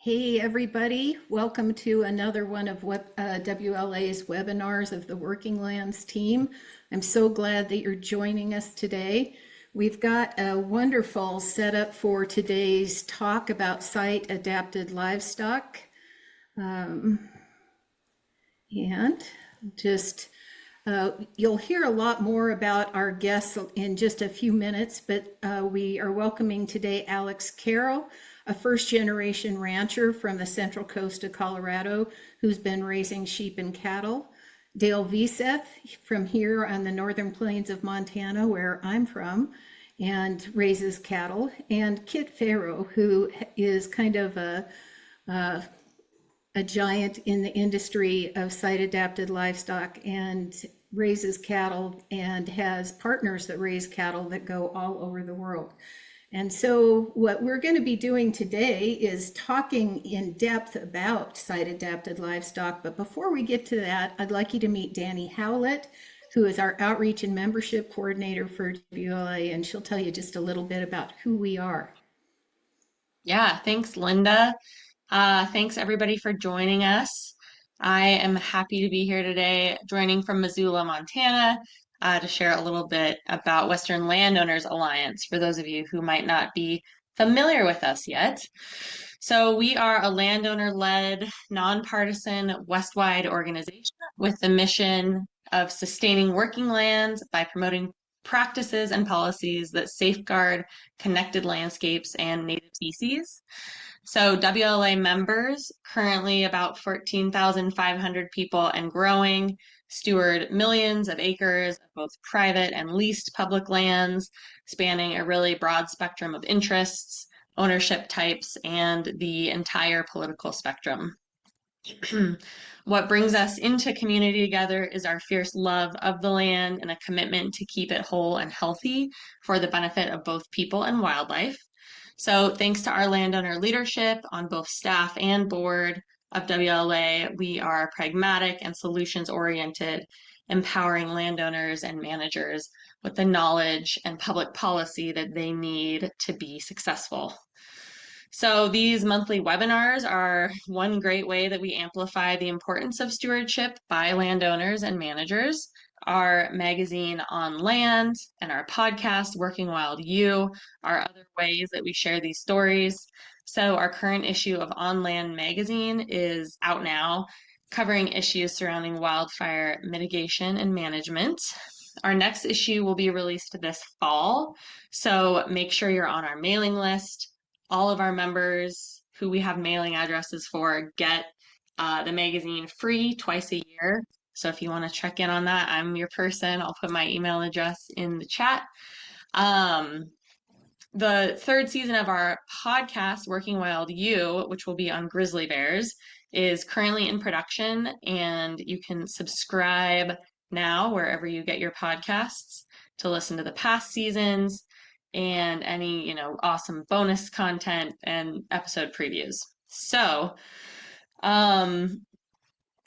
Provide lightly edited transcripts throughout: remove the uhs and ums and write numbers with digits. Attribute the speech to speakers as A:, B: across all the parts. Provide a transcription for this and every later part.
A: Hey everybody, welcome to another one of WLA's webinars of the Working Lands team. I'm so glad that you're joining us today. We've got a wonderful setup for today's talk about site-adapted livestock. And just you'll hear a lot more about our guests in just a few minutes, but we are welcoming today Alex Karol, a first-generation rancher from the central coast of Colorado who's been raising sheep and cattle. Dale Veseth from here on the northern plains of Montana, where I'm from, and raises cattle. And Kit Pharo, who is kind of a giant in the industry of site-adapted livestock and raises cattle and has partners that raise cattle that go all over the world. And so what we're going to be doing today is talking in depth about site-adapted livestock. But before we get to that, I'd like you to meet Danny Howlett, who is our outreach and membership coordinator for WLA, and she'll tell you just a little bit about who we are.
B: Yeah, thanks, Linda. Thanks everybody for joining us. I am happy to be here today, joining from Missoula, Montana, to share a little bit about Western Landowners Alliance for those of you who might not be familiar with us yet. So we are a landowner-led, nonpartisan, West-wide organization with the mission of sustaining working lands by promoting practices and policies that safeguard connected landscapes and native species. So WLA members, currently about 14,500 people and growing, steward millions of acres of both private and leased public lands, spanning a really broad spectrum of interests, ownership types, and the entire political spectrum. What brings us into community together is our fierce love of the land and a commitment to keep it whole and healthy for the benefit of both people and wildlife. So thanks to our landowner leadership on both staff and board of WLA, we are pragmatic and solutions oriented, empowering landowners and managers with the knowledge and public policy that they need to be successful. So these monthly webinars are one great way that we amplify the importance of stewardship by landowners and managers. Our magazine On Land and our podcast, Working Wild You, are other ways that we share these stories. So our current issue of On Land magazine is out now, covering issues surrounding wildfire mitigation and management. Our next issue will be released this fall, so make sure you're on our mailing list. All of our members who we have mailing addresses for get the magazine free twice a year. So if you want to check in on that, I'm your person. I'll put my email address in the chat. The third season of our podcast, Working Wild You, which will be on grizzly bears, is currently in production, and you can subscribe now wherever you get your podcasts to listen to the past seasons and any, awesome bonus content and episode previews. So,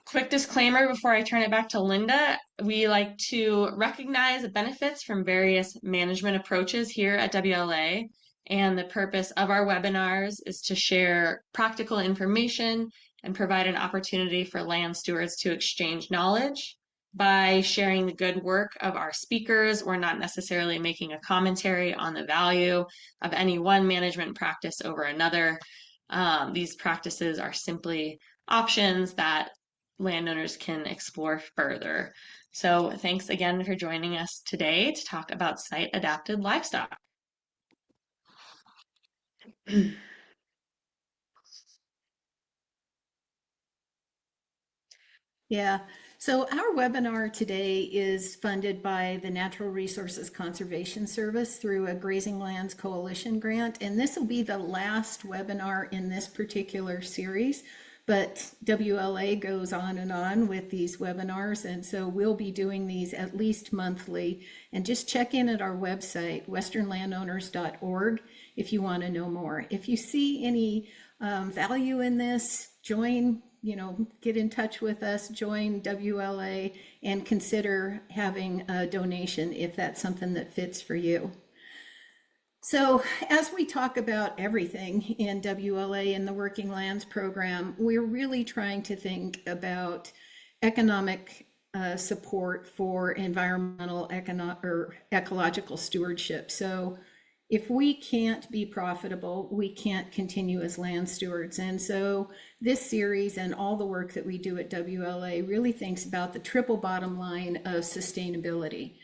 B: quick disclaimer before I turn it back to Linda. We like to recognize benefits from various management approaches here at WLA. And the purpose of our webinars is to share practical information and provide an opportunity for land stewards to exchange knowledge. By sharing the good work of our speakers, we're not necessarily making a commentary on the value of any one management practice over another. These practices are simply options that landowners can explore further. So thanks again for joining us today to talk about site-adapted livestock.
A: Yeah, so our webinar today is funded by the Natural Resources Conservation Service through a Grazing Lands Coalition grant, and this will be the last webinar in this particular series. But WLA goes on with these webinars, and so we'll be doing these at least monthly. And just check in at our website, westernlandowners.org, if you want to know more. If you see any value in this, join, get in touch with us, join WLA, and consider having a donation if that's something that fits for you. So as we talk about everything in WLA and the Working Lands program, we're really trying to think about economic support for environmental or ecological stewardship. So if we can't be profitable, we can't continue as land stewards. And so this series and all the work that we do at WLA really thinks about the triple bottom line of sustainability.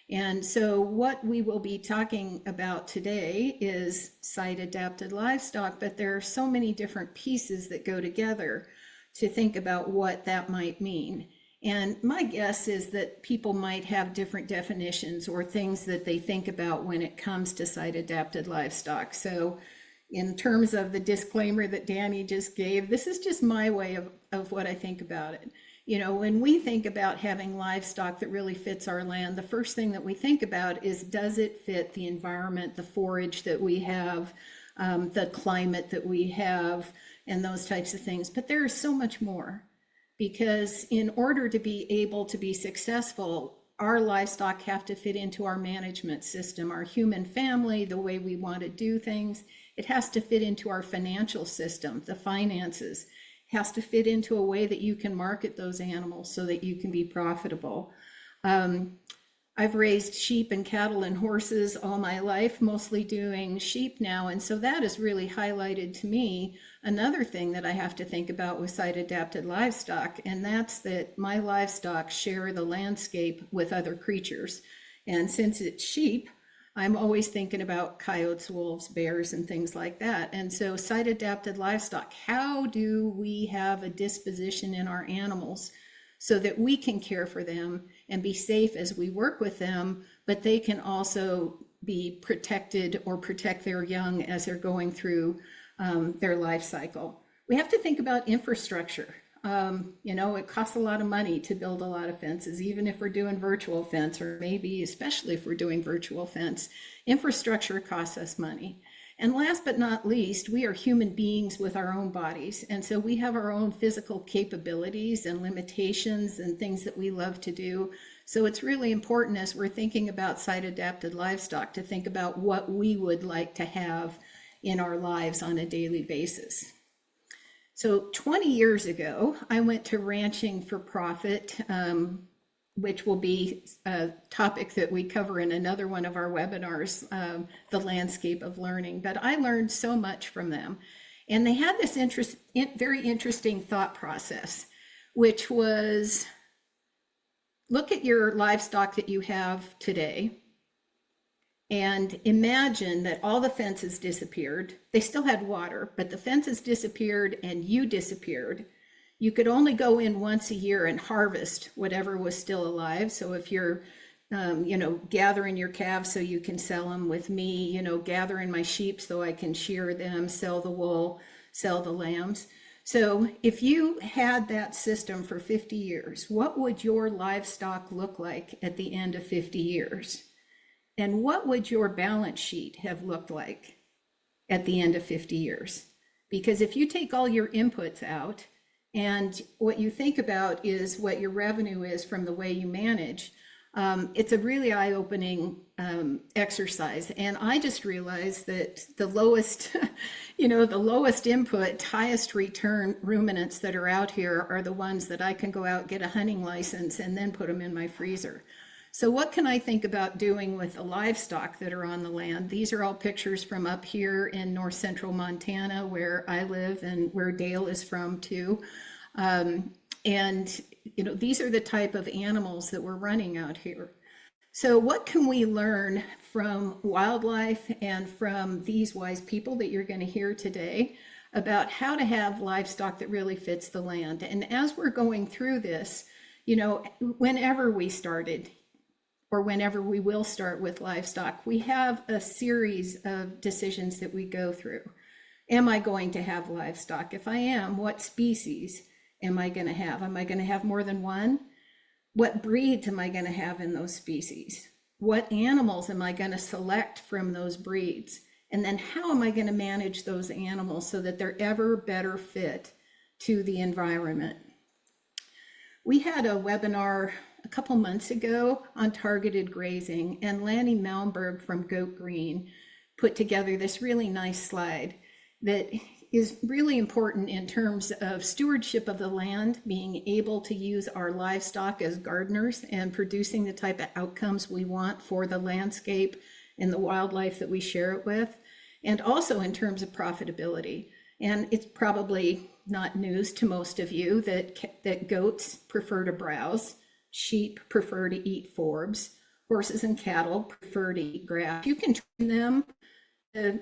A: And so what we will be talking about today is site adapted livestock, but there are so many different pieces that go together to think about what that might mean. And my guess is that people might have different definitions or things that they think about when it comes to site adapted livestock. So in terms of the disclaimer that Danny just gave, this is just my way of what I think about it. You know, when we think about having livestock that really fits our land, the first thing that we think about is, does it fit the environment, the forage that we have, the climate that we have, and those types of things. But there is so much more, because in order to be able to be successful, our livestock have to fit into our management system, our human family, the way we want to do things. It has to fit into our financial system, the finances. Has to fit into a way that you can market those animals so that you can be profitable. I've raised sheep and cattle and horses all my life, mostly doing sheep now. And so that has really highlighted to me another thing that I have to think about with site adapted livestock. And that's that my livestock share the landscape with other creatures. And since it's sheep, I'm always thinking about coyotes, wolves, bears, and things like that. And so site adapted livestock, how do we have a disposition in our animals so that we can care for them and be safe as we work with them, but they can also be protected or protect their young as they're going through their life cycle? We have to think about infrastructure. You know, it costs a lot of money to build a lot of fences, even if we're doing virtual fence, or maybe especially if we're doing virtual fence. Infrastructure costs us money. And last but not least, we are human beings with our own bodies. And so we have our own physical capabilities and limitations and things that we love to do. So it's really important, as we're thinking about site adapted livestock, to think about what we would like to have in our lives on a daily basis. So 20 years ago, I went to Ranching for Profit, which will be a topic that we cover in another one of our webinars, the landscape of learning. But I learned so much from them. And they had this very interesting thought process, which was, look at your livestock that you have today, and imagine that all the fences disappeared. They still had water, but the fences disappeared and you disappeared. You could only go in once a year and harvest whatever was still alive. So if you're, you know, gathering your calves so you can sell them with me, you know, gathering my sheep so I can shear them, sell the wool, sell the lambs. So if you had that system for 50 years, what would your livestock look like at the end of 50 years? And what would your balance sheet have looked like at the end of 50 years? Because if you take all your inputs out and what you think about is what your revenue is from the way you manage, it's a really eye-opening exercise. And I just realized that the lowest, you know, the lowest input, highest return ruminants that are out here are the ones that I can go out, get a hunting license, and then put them in my freezer. So what can I think about doing with the livestock that are on the land? These are all pictures from up here in north central Montana, where I live and where Dale is from too. And you know, these are the type of animals that we're running out here. So what can we learn from wildlife and from these wise people that you're going to hear today about how to have livestock that really fits the land? And as we're going through this, you know, whenever we started, or whenever we will start with livestock, we have a series of decisions that we go through. Am I going to have livestock? If I am, what species am I going to have? Am I going to have more than one? What breeds am I going to have in those species? What animals am I going to select from those breeds? And then how am I going to manage those animals so that they're ever better fit to the environment? We had a webinar a couple months ago on targeted grazing, and Lanny Malmberg from Goat Green put together this really nice slide that is really important in terms of stewardship of the land, being able to use our livestock as gardeners and producing the type of outcomes we want for the landscape and the wildlife that we share it with, and also in terms of profitability. And it's probably not news to most of you that goats prefer to browse, sheep prefer to eat forbs, horses and cattle prefer to eat grass. You can train them to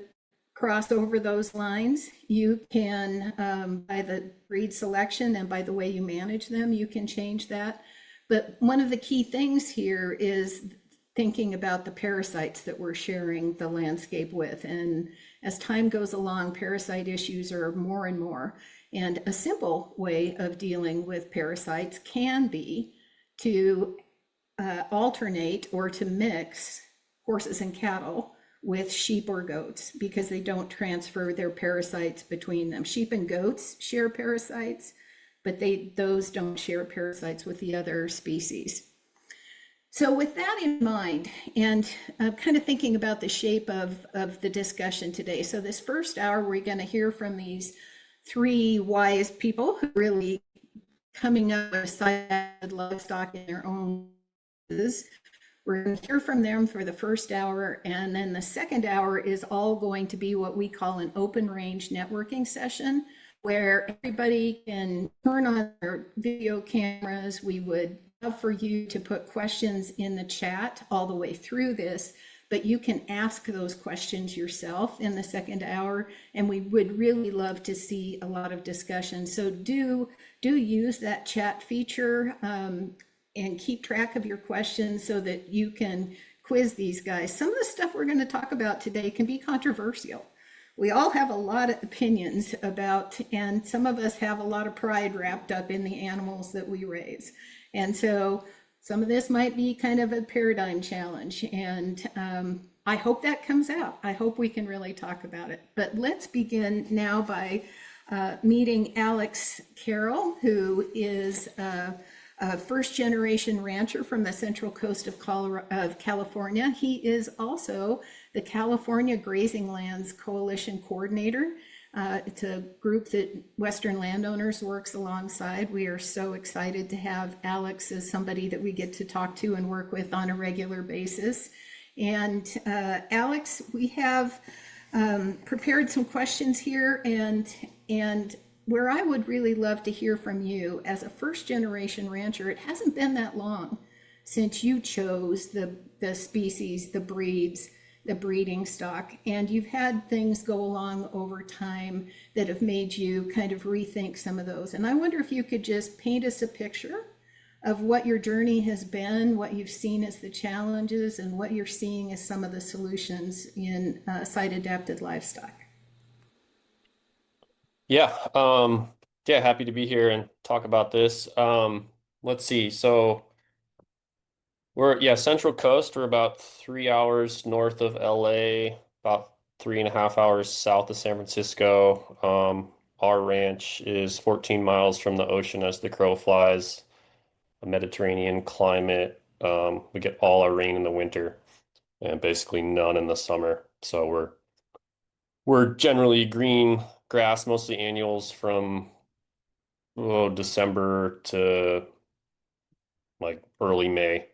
A: cross over those lines. You can, by the breed selection and by the way you manage them, you can change that. But one of the key things here is thinking about the parasites that we're sharing the landscape with. And as time goes along, parasite issues are more and more. And a simple way of dealing with parasites can be to alternate or to mix horses and cattle with sheep or goats, because they don't transfer their parasites between them. Sheep and goats share parasites, but those don't share parasites with the other species. So with that in mind, and kind of thinking about the shape of the discussion today, so this first hour, we're going to hear from these three wise people who are really coming up with side livestock in their own ways. We're going to hear from them for the first hour, and then the second hour is all going to be what we call an open range networking session, where everybody can turn on their video cameras. We would love for you to put questions in the chat all the way through this, but you can ask those questions yourself in the second hour, and we would really love to see a lot of discussion. So do use that chat feature and keep track of your questions so that you can quiz these guys. Some of the stuff we're going to talk about today can be controversial. We all have a lot of opinions about, and some of us have a lot of pride wrapped up in the animals that we raise. And so some of this might be kind of a paradigm challenge, and I hope that comes out. I hope we can really talk about it. But let's begin now by meeting Alex Karol, who is a first-generation rancher from the Central Coast of California. He is also the California Grazing Lands Coalition Coordinator. It's a group that Western Landowners works alongside. We are so excited to have Alex as somebody that we get to talk to and work with on a regular basis. And Alex, we have prepared some questions here, and where I would really love to hear from you as a first generation rancher. It hasn't been that long since you chose the species, the breeds, the breeding stock, and you've had things go along over time that have made you kind of rethink some of those. And I wonder if you could just paint us a picture of what your journey has been, what you've seen as the challenges, and what you're seeing as some of the solutions in site-adapted livestock.
C: Yeah, yeah, happy to be here and talk about this. Let's see. So we're Central Coast. We're about 3 hours north of LA, about 3.5 hours south of San Francisco. Our ranch is 14 miles from the ocean as the crow flies, a Mediterranean climate. We get all our rain in the winter and basically none in the summer. So we're generally green grass, mostly annuals from December to like early May.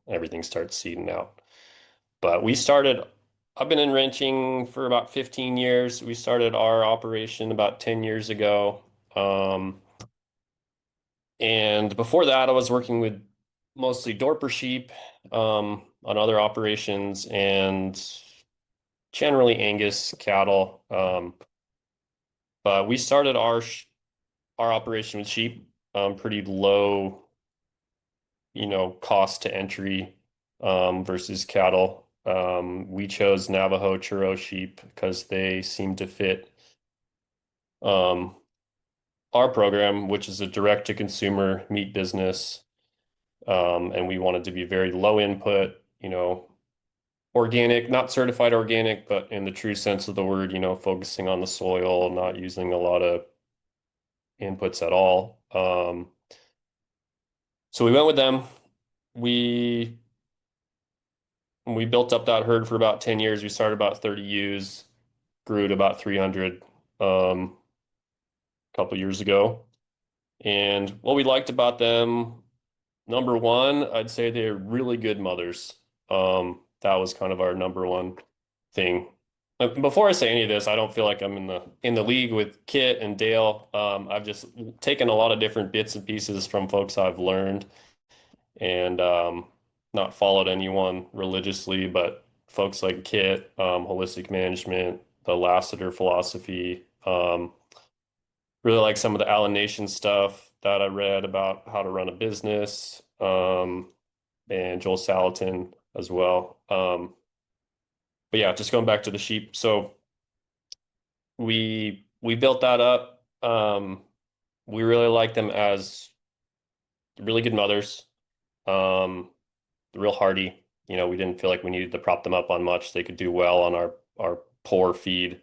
C: Everything starts seeding out. But I've been in ranching for about 15 years. We started our operation about 10 years ago. And before that, I was working with mostly Dorper sheep on other operations and generally Angus cattle. But we started our operation with sheep, pretty low, cost to entry versus cattle. We chose Navajo Churro sheep because they seem to fit our program, which is a direct-to-consumer meat business. And we wanted to be very low input, organic, not certified organic, but in the true sense of the word, focusing on the soil, not using a lot of inputs at all. So we went with them. We we built up that herd for about 10 years. We started about 30 ewes, grew to about 300 a couple years ago. And what we liked about them, number one, I'd say they're really good mothers. That was kind of our number one thing. Before I say any of this, I don't feel like I'm in the league with Kit and Dale. I've just taken a lot of different bits and pieces from folks I've learned and not followed anyone religiously, but folks like Kit, holistic management, the Lassiter philosophy, really like some of the Allen Nation stuff that I read about how to run a business, and Joel Salatin as well. But yeah, just going back to the sheep. So we built that up. We really like them as really good mothers. Real hardy. You know, we didn't feel like we needed to prop them up on much. They could do well on our poor feed,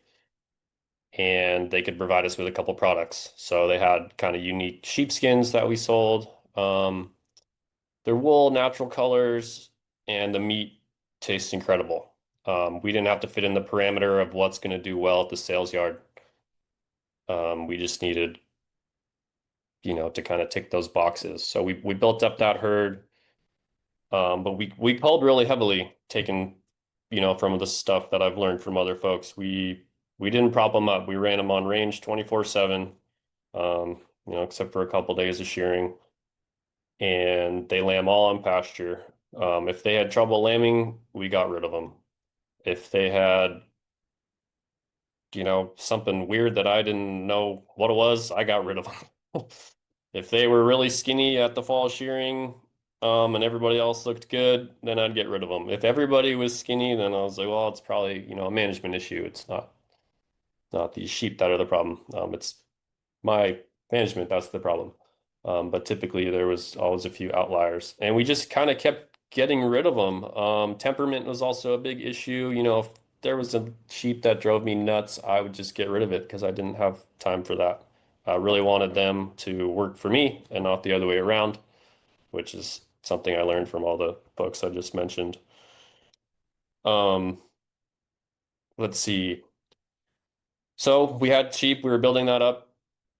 C: and they could provide us with a couple products. So they had kind of unique sheepskins that we sold. Their wool, natural colors, and the meat tastes incredible. We didn't have to fit in the parameter of what's going to do well at the sales yard. We just needed, to kind of tick those boxes. So we built up that herd. But we culled really heavily, taking, from the stuff that I've learned from other folks. We didn't prop them up. We ran them on range 24/7, except for a couple days of shearing. And they lamb all on pasture. If they had trouble lambing, we got rid of them. If they had, something weird that I didn't know what it was, I got rid of them. If they were really skinny at the fall shearing, and everybody else looked good, then I'd get rid of them. If everybody was skinny, then I was like, well, it's probably, a management issue. It's not these sheep that are the problem. It's my management that's the problem. But typically there was always a few outliers, and we just kind of kept getting rid of them. Temperament was also a big issue. If there was a sheep that drove me nuts, I would just get rid of it because I didn't have time for that. I really wanted them to work for me and not the other way around, which is something I learned from all the books I just mentioned. Um, let's see. So we had sheep, we were building that up.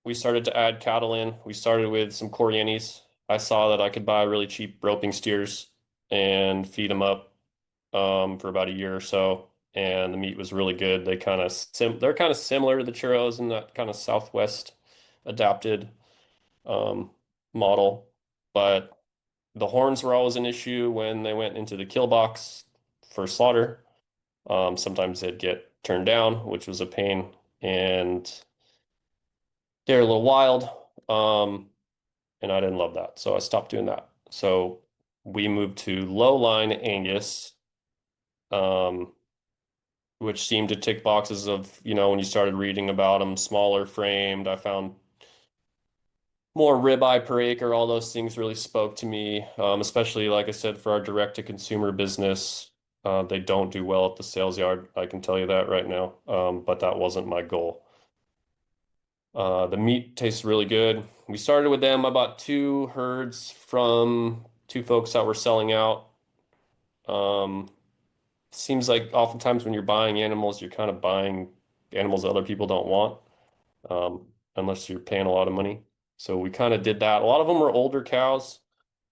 C: We started to add cattle in. We started with some Corrientes. I saw that I could buy really cheap roping steers and feed them up for about a year or so. And the meat was really good. They're kind of similar to the churros in that kind of Southwest adapted um, model, but the horns were always an issue when they went into the kill box for slaughter. Sometimes they'd get turned down, which was a pain, and they're a little wild. And I didn't love that, so I stopped doing that. So we moved to low line Angus, um, which seemed to tick boxes of, when you started reading about them, smaller framed. I found more ribeye per acre. All those things really spoke to me, especially, like I said, for our direct-to-consumer business. They don't do well at the sales yard. I can tell you that right now. But that wasn't my goal. The meat tastes really good. We started with them. I bought two herds from two folks that were selling out. Um, Seems like oftentimes when you're buying animals, you're kind of buying animals that other people don't want, unless you're paying a lot of money. So we kind of did that. A lot of them were older cows,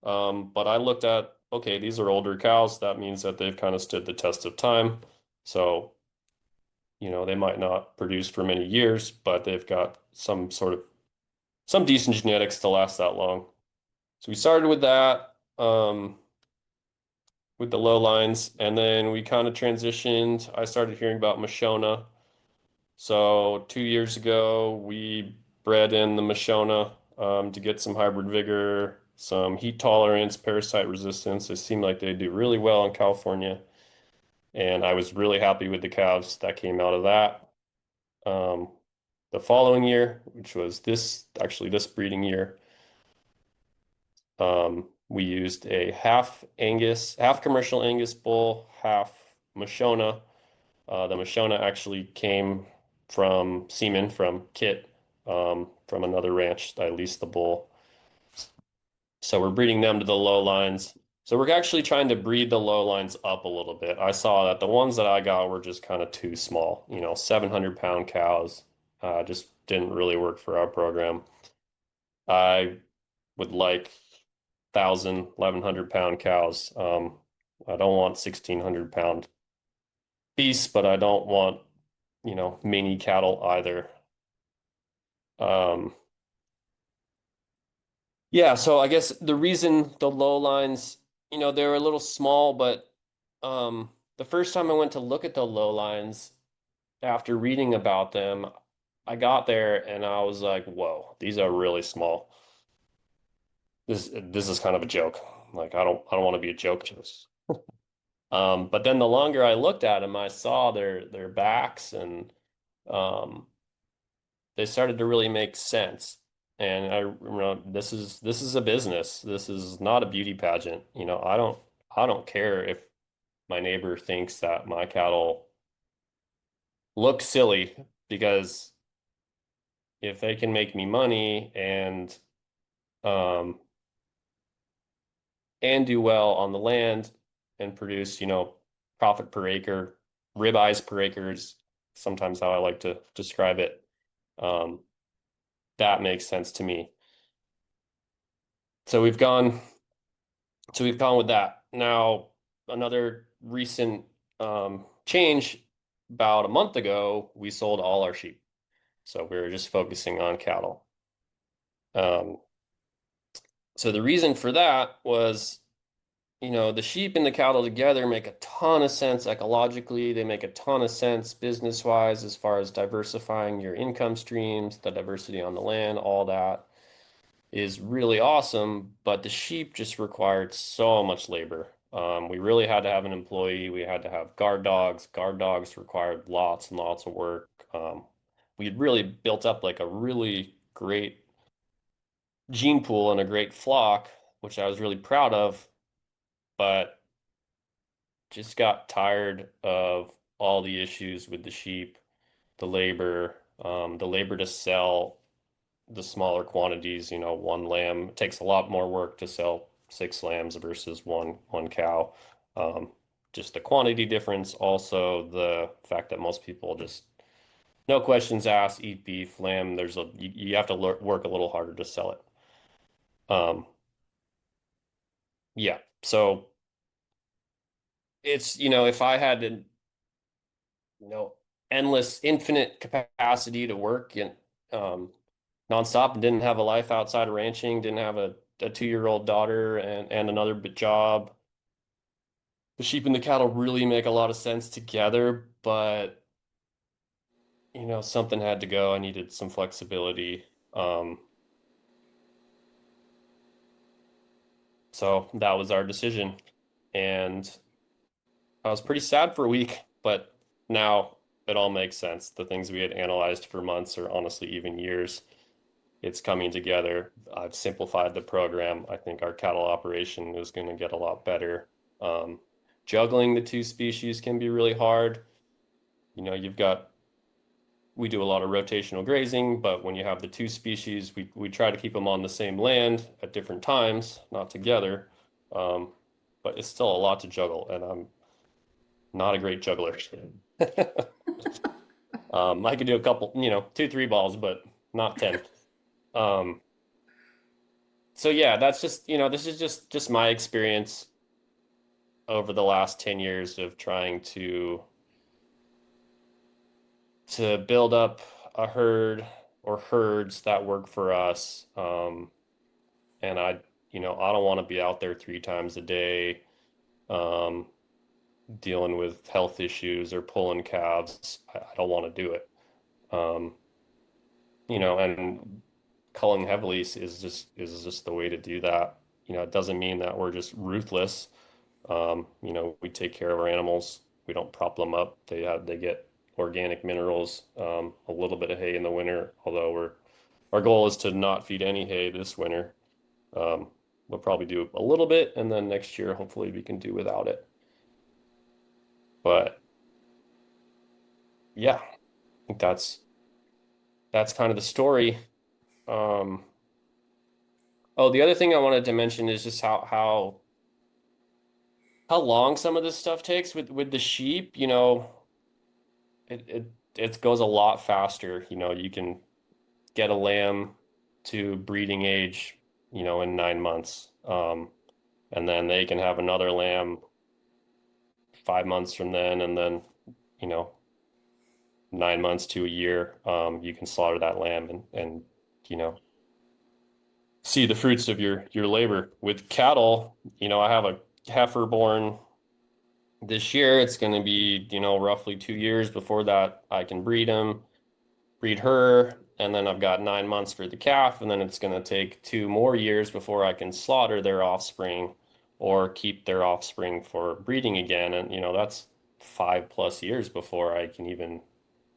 C: but I looked at, okay, these are older cows. That means that they've kind of stood the test of time. So, they might not produce for many years, but they've got some decent genetics to last that long. So we started with that, with the low lines, and then we kind of transitioned. I started hearing about Mashona. So 2 years ago, we bred in the Mashona, to get some hybrid vigor, some heat tolerance, parasite resistance. They seem like they do really well in California, and I was really happy with the calves that came out of that. Um, the following year, which was this breeding year, we used a half Angus, half commercial Angus bull, half Mashona. The Mashona actually came from semen from Kit, from another ranch. I leased the bull. So we're breeding them to the low lines. So we're actually trying to breed the low lines up a little bit. I saw that the ones that I got were just kind of too small, 700-pound cows. Just didn't really work for our program. I would like 1,100-pound cows. I don't want 1,600-pound beasts, but I don't want, mini cattle either. Um, yeah, so I guess the reason the low lines, they're a little small, but the first time I went to look at the low lines after reading about them, I got there and I was like, whoa, these are really small. This is kind of a joke. Like I don't want to be a joke. But then the longer I looked at them, I saw their backs and um they started to really make sense. And this is a business. This is not a beauty pageant. I don't care if my neighbor thinks that my cattle look silly, because if they can make me money um and do well on the land and produce, profit per acre, ribeyes per acre is sometimes how I like to describe it. Um, that makes sense to me. So we've gone with that. Now, another recent change, about a month ago, we sold all our sheep. So we were just focusing on cattle. Um, so the reason for that was, the sheep and the cattle together make a ton of sense ecologically. They make a ton of sense business-wise as far as diversifying your income streams, the diversity on the land, all that is really awesome. But the sheep just required so much labor. We really had to have an employee. We had to have guard dogs. Guard dogs required lots and lots of work. We had really built up like a really great gene pool and a great flock, which I was really proud of, but just got tired of all the issues with the sheep, the labor to sell the smaller quantities. One lamb, it takes a lot more work to sell 6 lambs versus one cow. Um, just the quantity difference, also the fact that most people just no questions asked, eat beef, lamb. You have to work a little harder to sell it. Um, yeah, so it's, if I had to, you know, endless, infinite capacity to work and um, nonstop, and didn't have a life outside of ranching, didn't have a 2-year-old daughter and another job. The sheep and the cattle really make a lot of sense together, but something had to go. I needed some flexibility. Um, so that was our decision. And I was pretty sad for a week, but now it all makes sense. The things we had analyzed for months, or honestly even years, it's coming together. I've simplified the program. I think our cattle operation is going to get a lot better. Um, Juggling the two species can be really hard. We do a lot of rotational grazing, but when you have the two species, we try to keep them on the same land at different times, not together. Um, but it's still a lot to juggle, and I'm not a great juggler. I could do a couple, 2, 3 balls, but not 10. Um, so yeah, that's just, this is just my experience over the last 10 years of trying to build up a herd or herds that work for us. And I don't want to be out there 3 times a day, um, dealing with health issues or pulling calves. I don't want to do it. Um, and culling heavily is just the way to do that. It doesn't mean that we're just ruthless. We take care of our animals. We don't prop them up. They get organic minerals, a little bit of hay in the winter, although our goal is to not feed any hay this winter. Um, we'll probably do a little bit, and then next year, hopefully, we can do without it. But yeah, I think that's kind of the story. Um, oh, the other thing I wanted to mention is just how how long some of this stuff takes with the sheep, you know, it goes a lot faster. You know, you can get a lamb to breeding age, you know, in 9 months. And then they can have another lamb 5 months from then, and then, you know, 9 months to a year, you can slaughter that lamb and you know see the fruits of your labor. With cattle, you know, I have a heifer born this year. It's going to be, you know, roughly 2 years before that I can breed her, and then I've got 9 months for the calf, and then it's going to take 2 more years before I can slaughter their offspring or keep their offspring for breeding again. And, you know, that's 5+ years before I can even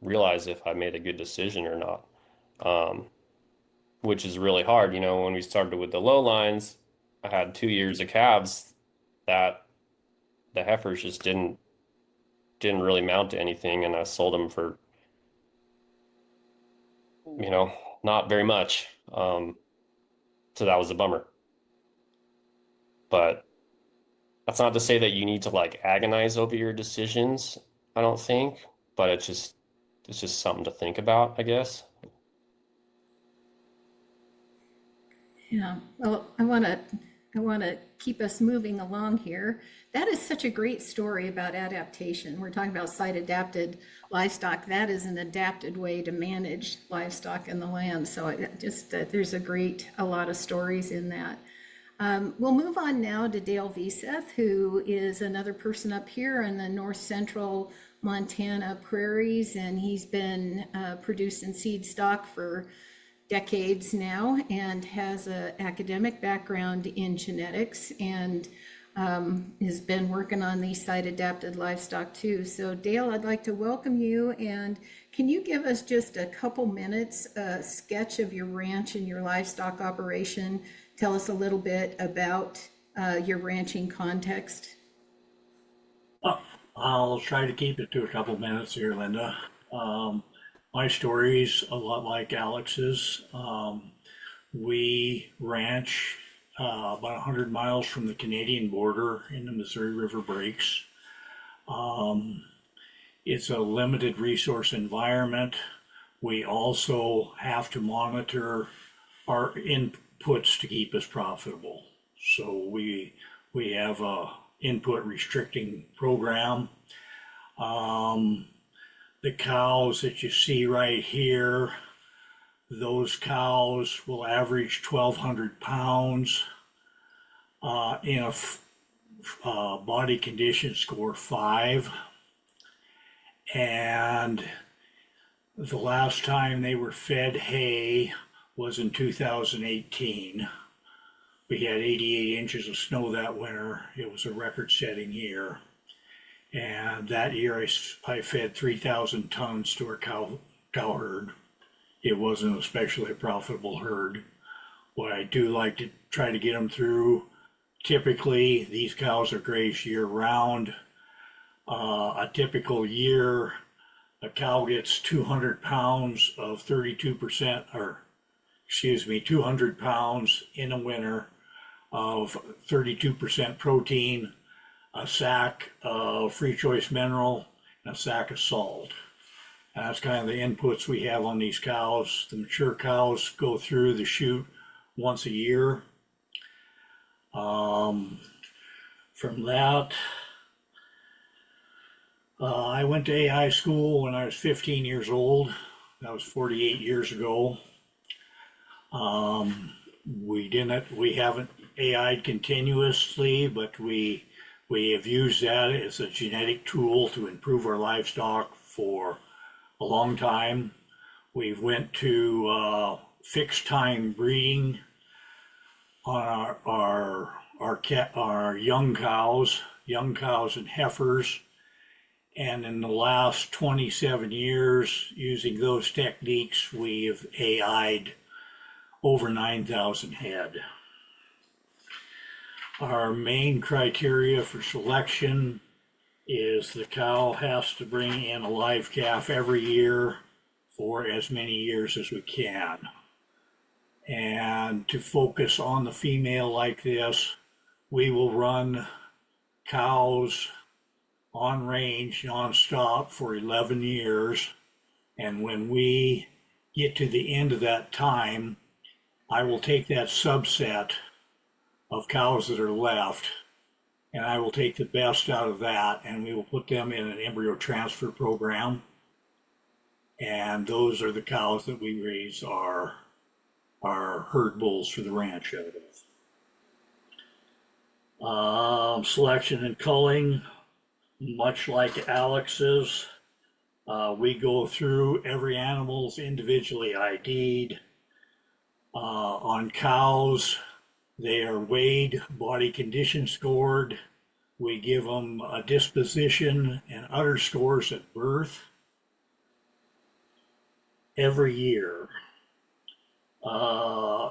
C: realize if I made a good decision or not. Um, which is really hard. You know, when we started with the low lines, I had 2 years of calves that the heifers just didn't really mount to anything, and I sold them for, you know, not very much. So that was a bummer. But that's not to say that you need to like agonize over your decisions, I don't think, but it's just something to think about, I guess.
A: Yeah, well, I want to keep us moving along here. That is such a great story about adaptation. We're talking about site adapted livestock. That is an adapted way to manage livestock in the land. So there's a lot of stories in that. We'll move on now to Dale Veseth, who is another person up here in the north central Montana prairies, and he's been producing seed stock for decades now and has an academic background in genetics and has been working on these site adapted livestock too. So Dale, I'd like to welcome you, and can you give us just a couple minutes, a sketch of your ranch and your livestock operation? Tell us a little bit about your ranching context.
D: I'll try to keep it to a couple minutes here, Linda. My story's a lot like Alex's. We ranch about 100 miles from the Canadian border in the Missouri River Breaks. It's a limited resource environment. We also have to monitor our inputs to keep us profitable. So we have a input restricting program. The cows that you see right here, those cows will average 1,200 pounds in a body condition score 5. And the last time they were fed hay was in 2018. We had 88 inches of snow that winter. It was a record-setting year. And that year I fed 3,000 tons to our cow herd. It wasn't especially a profitable herd. What I do like to try to get them through, typically these cows are grazed year round. A typical year, a cow gets 200 pounds of 32%, 200 pounds in a winter of 32% protein, a sack of free choice mineral, and a sack of salt. And that's kind of the inputs we have on these cows. The mature cows go through the chute once a year. From that, I went to AI school when I was 15 years old. That was 48 years ago. We haven't AI'd continuously, but we have used that as a genetic tool to improve our livestock for a long time. We went to fixed time breeding on our young cows and heifers. And in the last 27 years, using those techniques, we have AI'd over 9,000 head. Our main criteria for selection is the cow has to bring in a live calf every year for as many years as we can. And to focus on the female like this, we will run cows on range nonstop for 11 years. And when we get to the end of that time, I will take that subset of cows that are left, and I will take the best out of that, and we will put them in an embryo transfer program. And those are the cows that we raise our herd bulls for the ranch out of. Selection and culling, much like Alex's, we go through every animal's individually ID'd. On cows, they are weighed, body condition scored. We give them a disposition and udder scores at birth every year.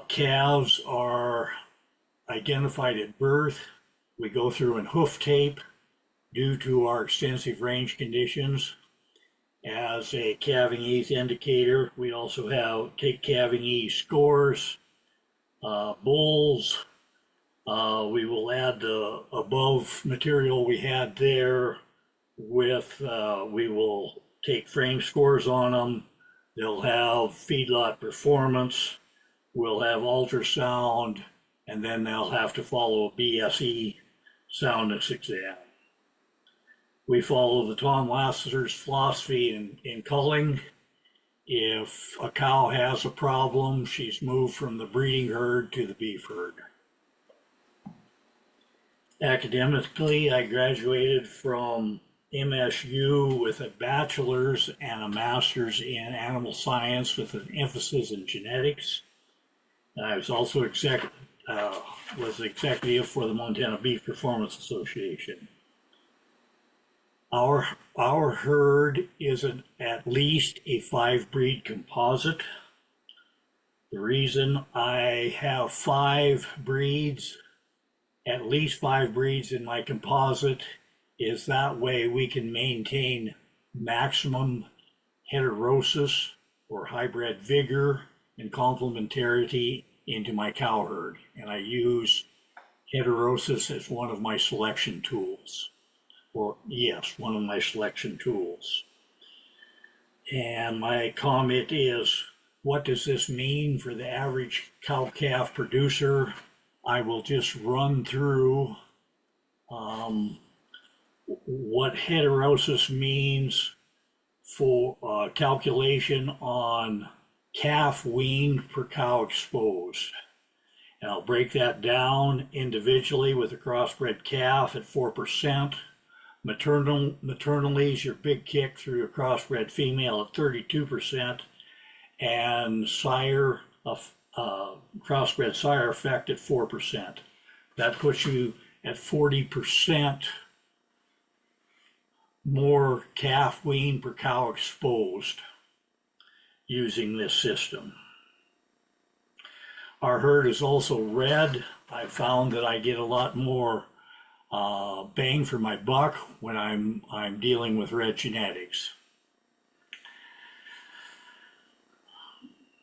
D: Calves are identified at birth. We go through and hoof tape due to our extensive range conditions as a calving ease indicator. We also take calving ease scores. Bulls, we will add the above material we had there with, we will take frame scores on them. They'll have feedlot performance. We'll have ultrasound, and then they'll have to follow a BSE soundness exam. We follow the Tom Lassiter's philosophy in culling. If a cow has a problem, she's moved from the breeding herd to the beef herd. Academically, I graduated from MSU with a bachelor's and a master's in animal science with an emphasis in genetics. I was also executive for the Montana Beef Performance Association. Our herd is at least a 5-breed composite. The reason I have 5 breeds, at least 5 breeds in my composite, is that way we can maintain maximum heterosis or hybrid vigor and complementarity into my cow herd. And I use heterosis as one of my selection tools. Or yes, one of my selection tools. And my comment is, what does this mean for the average cow-calf producer? I will just run through what heterosis means for calculation on calf weaned per cow exposed. And I'll break that down individually with a crossbred calf at 4%. Maternally is your big kick through a crossbred female at 32%, and crossbred sire effect at 4%. That puts you at 40% more calf wean per cow exposed using this system. Our herd is also red. I found that I get a lot more bang for my buck when I'm dealing with red genetics.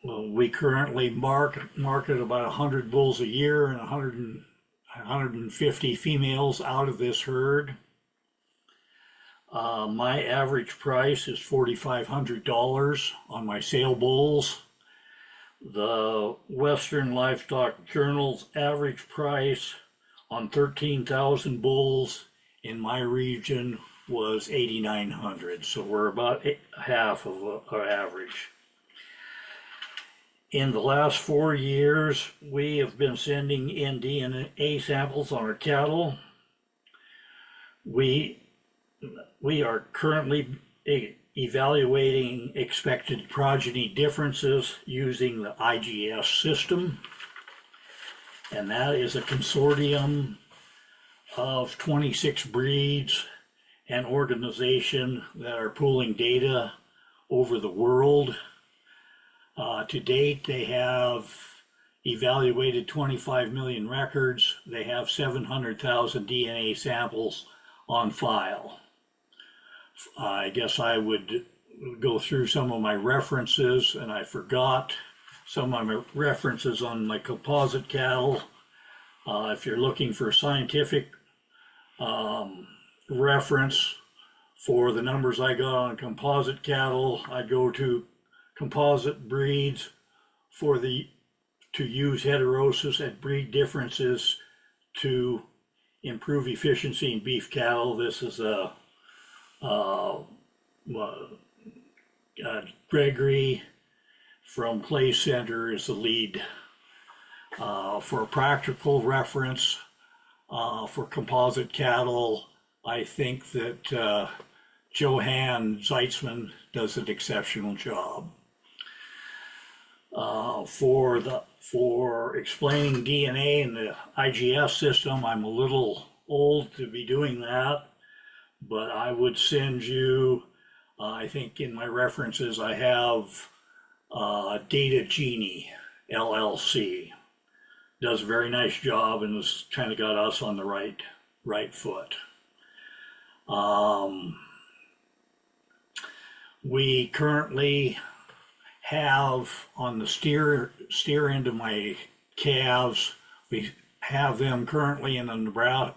D: Well, we currently market about 100 bulls a year and 150 females out of this herd. My average price is $4,500 on my sale bulls. The Western Livestock Journal's average price on 13,000 bulls in my region was $8,900. So we're about half of our average. In the last 4 years, we have been sending in DNA samples on our cattle. We are currently evaluating expected progeny differences using the IGS system. And that is a consortium of 26 breeds and organization that are pooling data over the world. To date, they have evaluated 25 million records. They have 700,000 DNA samples on file. I guess I would go through some of my references, and I forgot some of my references on my composite cattle. If you're looking for scientific Reference for the numbers I got on composite cattle, I'd go to composite breeds to use heterosis at breed differences to improve efficiency in beef cattle. This is Gregory from Clay Center is the lead. For a practical reference, for composite cattle, I think that Johann Zeitzman does an exceptional job. For explaining DNA in the IGS system, I'm a little old to be doing that, but I would send you, I think in my references I have Data Genie LLC. Does a very nice job and has kind of got us on the right foot. We currently have on the steer end of my calves, we have them currently in a Nebraska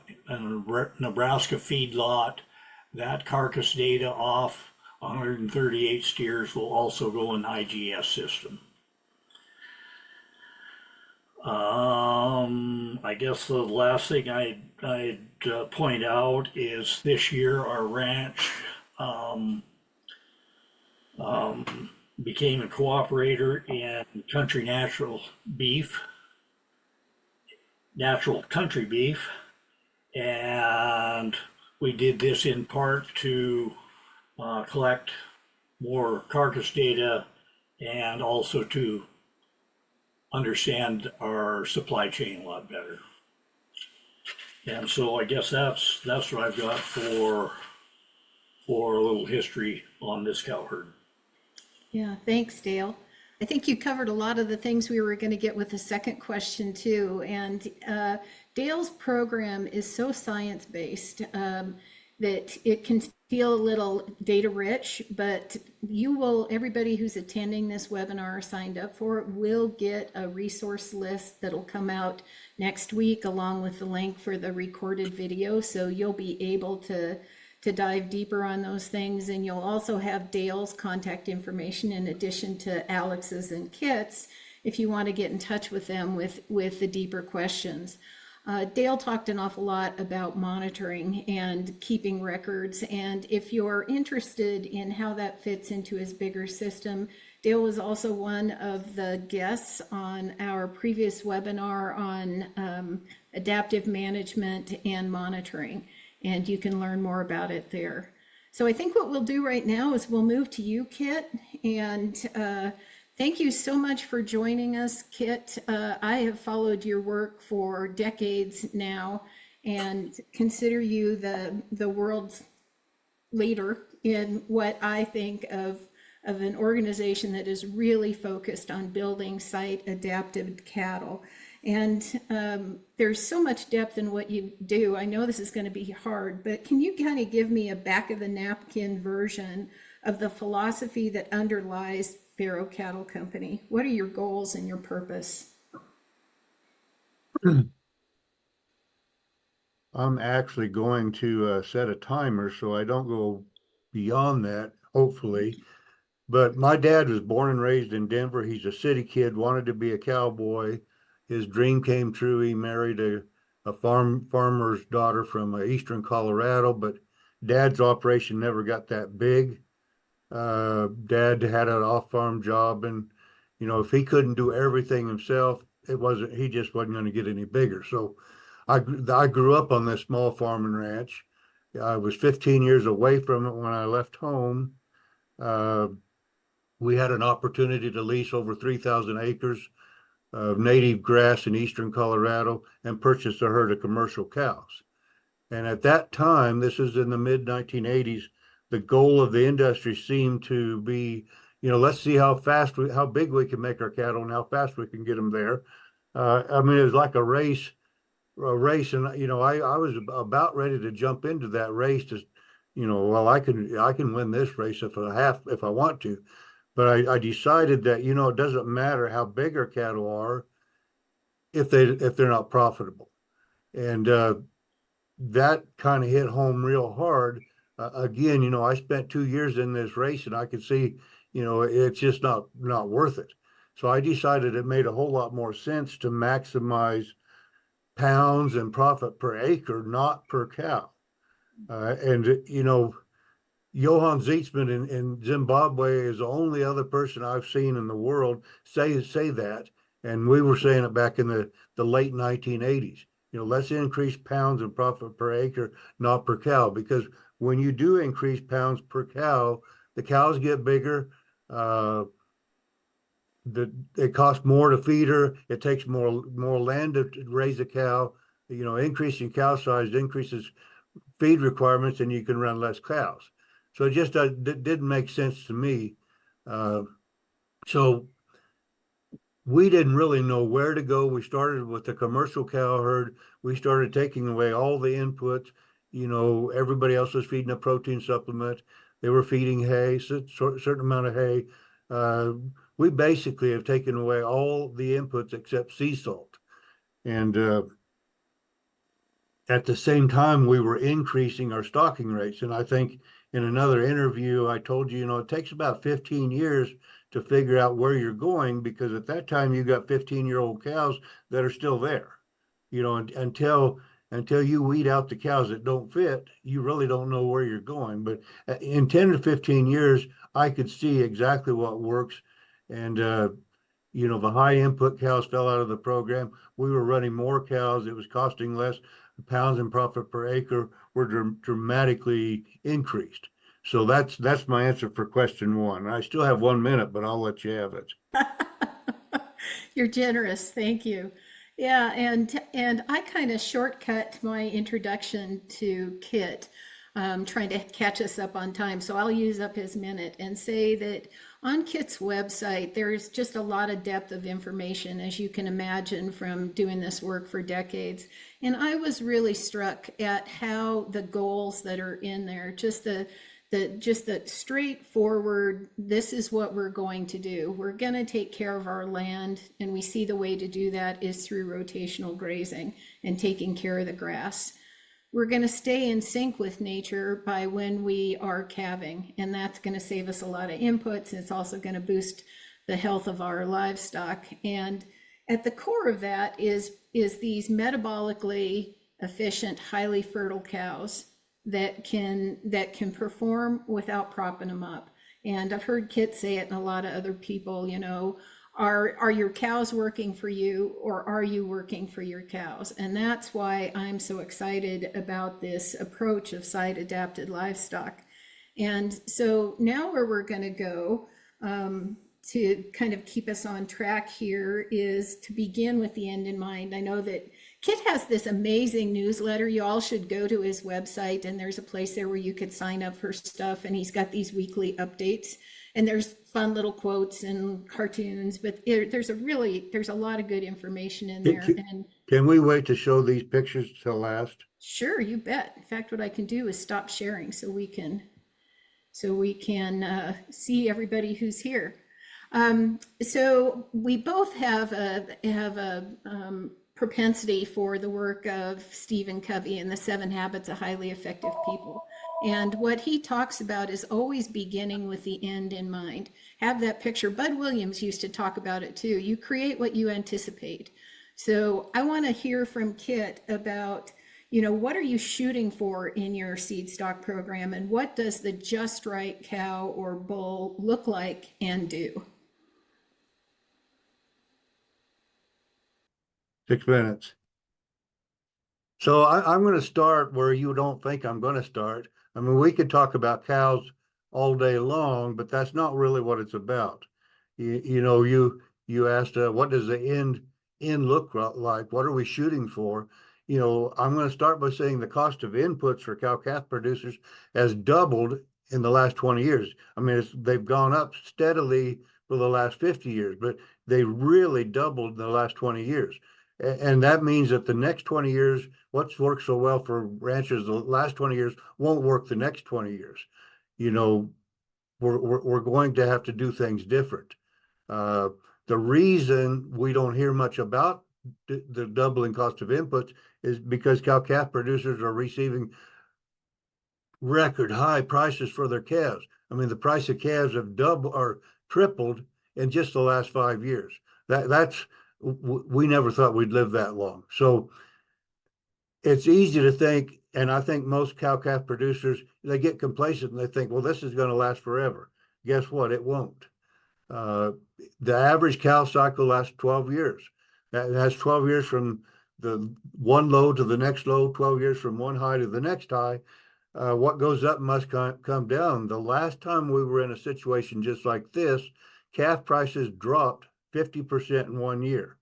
D: feedlot. That carcass data off 138 steers will also go in the IGS system. I guess the last thing I'd point out is this year our ranch became a cooperator in natural country beef, and we did this in part to collect more carcass data and also to understand our supply chain a lot better. And so I guess that's what I've got for a little history on this cow herd.
A: Yeah, thanks, Dale. I think you covered a lot of the things we were going to get with the second question too. And Dale's program is so science-based that it can feel a little data rich, but everybody who's attending this webinar or signed up for it will get a resource list that'll come out next week along with the link for the recorded video. So you'll be able to dive deeper on those things. And you'll also have Dale's contact information in addition to Alex's and Kit's if you want to get in touch with them with the deeper questions. Dale talked an awful lot about monitoring and keeping records. And if you're interested in how that fits into his bigger system, Dale was also one of the guests on our previous webinar on adaptive management and monitoring. And you can learn more about it there. So I think what we'll do right now is we'll move to you, Kit. And thank you so much for joining us, Kit. I have followed your work for decades now and consider you the world's leader in what I think of an organization that is really focused on building site adapted cattle. And there's so much depth in what you do. I know this is going to be hard, but can you kind of give me a back of the napkin version of the philosophy that underlies Pharo Cattle Company? What are your goals and your purpose?
E: I'm actually going to set a timer so I don't go beyond that, hopefully. But my dad was born and raised in Denver. He's a city kid, wanted to be a cowboy. His dream came true. He married a farmer's daughter from eastern Colorado, but Dad's operation never got that big. Dad had an off-farm job, and if he couldn't do everything himself, he just wasn't going to get any bigger. So I grew up on this small farm and ranch. I was 15 years away from it when I left home. We had an opportunity to lease over 3,000 acres of native grass in eastern Colorado and purchased a herd of commercial cows. And at that time, this is in the mid-1980s, the goal of the industry seemed to be, let's see how big we can make our cattle and how fast we can get them there. It was like a race, and I was about ready to jump into that race to, I can win this race if I want to. But I decided that, it doesn't matter how big our cattle are if they're not profitable. And that kind of hit home real hard. Again, I spent 2 years in this race and I could see, it's just not worth it. So I decided it made a whole lot more sense to maximize pounds and profit per acre, not per cow. And Johan Zeitzman in Zimbabwe is the only other person I've seen in the world say that. And we were saying it back in the late 1980s. Let's increase pounds and profit per acre, not per cow, because when you do increase pounds per cow, the cows get bigger. It costs more to feed her. It takes more land to raise a cow. Increasing cow size increases feed requirements, and you can run less cows. So it just didn't make sense to me. So we didn't really know where to go. We started with the commercial cow herd. We started taking away all the inputs. Everybody else was feeding a protein supplement. They were feeding hay, certain amount of hay. We basically have taken away all the inputs except sea salt. And at the same time, we were increasing our stocking rates. And I think in another interview, I told you, it takes about 15 years to figure out where you're going, because at that time you got 15-year-old cows that are still there. Until you weed out the cows that don't fit, you really don't know where you're going. But in 10 to 15 years, I could see exactly what works. And the high input cows fell out of the program. We were running more cows. It was costing less. The pounds in profit per acre were dramatically increased. So that's my answer for question one. I still have 1 minute, but I'll let you have it.
A: You're generous. Thank you. Yeah, and I kind of shortcut my introduction to Kit, trying to catch us up on time. So I'll use up his minute and say that on Kit's website, there's just a lot of depth of information, as you can imagine from doing this work for decades. And I was really struck at how the goals that are in there, just the straightforward, this is what we're going to do. We're going to take care of our land, and we see the way to do that is through rotational grazing and taking care of the grass. We're going to stay in sync with nature by when we are calving, and that's going to save us a lot of inputs. It's also going to boost the health of our livestock. And at the core of that is these metabolically efficient, highly fertile cows that can perform without propping them up. And I've heard Kit say it and a lot of other people, are your cows working for you, or are you working for your cows? And that's why I'm so excited about this approach of site adapted livestock. And so now where we're going to go to kind of keep us on track here is to begin with the end in mind. I know that Kit has this amazing newsletter. You all should go to his website, and there's a place there where you could sign up for stuff. And he's got these weekly updates, and there's fun little quotes and cartoons, but there's a lot of good information in there. And
E: can we wait to show these pictures till last?
A: Sure, you bet. In fact, what I can do is stop sharing so we can see everybody who's here. So we both have a propensity for the work of Stephen Covey and the 7 Habits of Highly Effective People. And what he talks about is always beginning with the end in mind. Have that picture. Bud Williams used to talk about it too. You create what you anticipate. So I want to hear from Kit about, what are you shooting for in your seed stock program, and what does the just right cow or bull look like and do?
E: 6 minutes. So I'm going to start where you don't think I'm going to start. I mean, we could talk about cows all day long, but that's not really what it's about. You asked, what does the end look like? What are we shooting for? I'm going to start by saying the cost of inputs for cow-calf producers has doubled in the last 20 years. I mean, they've gone up steadily for the last 50 years, but they really doubled in the last 20 years. And that means that the next 20 years, what's worked so well for ranchers the last 20 years won't work the next 20 years. We're going to have to do things different. The reason we don't hear much about the doubling cost of inputs is because cow-calf producers are receiving record high prices for their calves. I mean, the price of calves have doubled or tripled in just the last 5 years. We never thought we'd live that long. So it's easy to think, and I think most cow-calf producers, they get complacent and they think, well, this is going to last forever. Guess what? It won't. The average cow cycle lasts 12 years. That's 12 years from the one low to the next low, 12 years from one high to the next high. What goes up must come down. The last time we were in a situation just like this, calf prices dropped 50% in 1 year.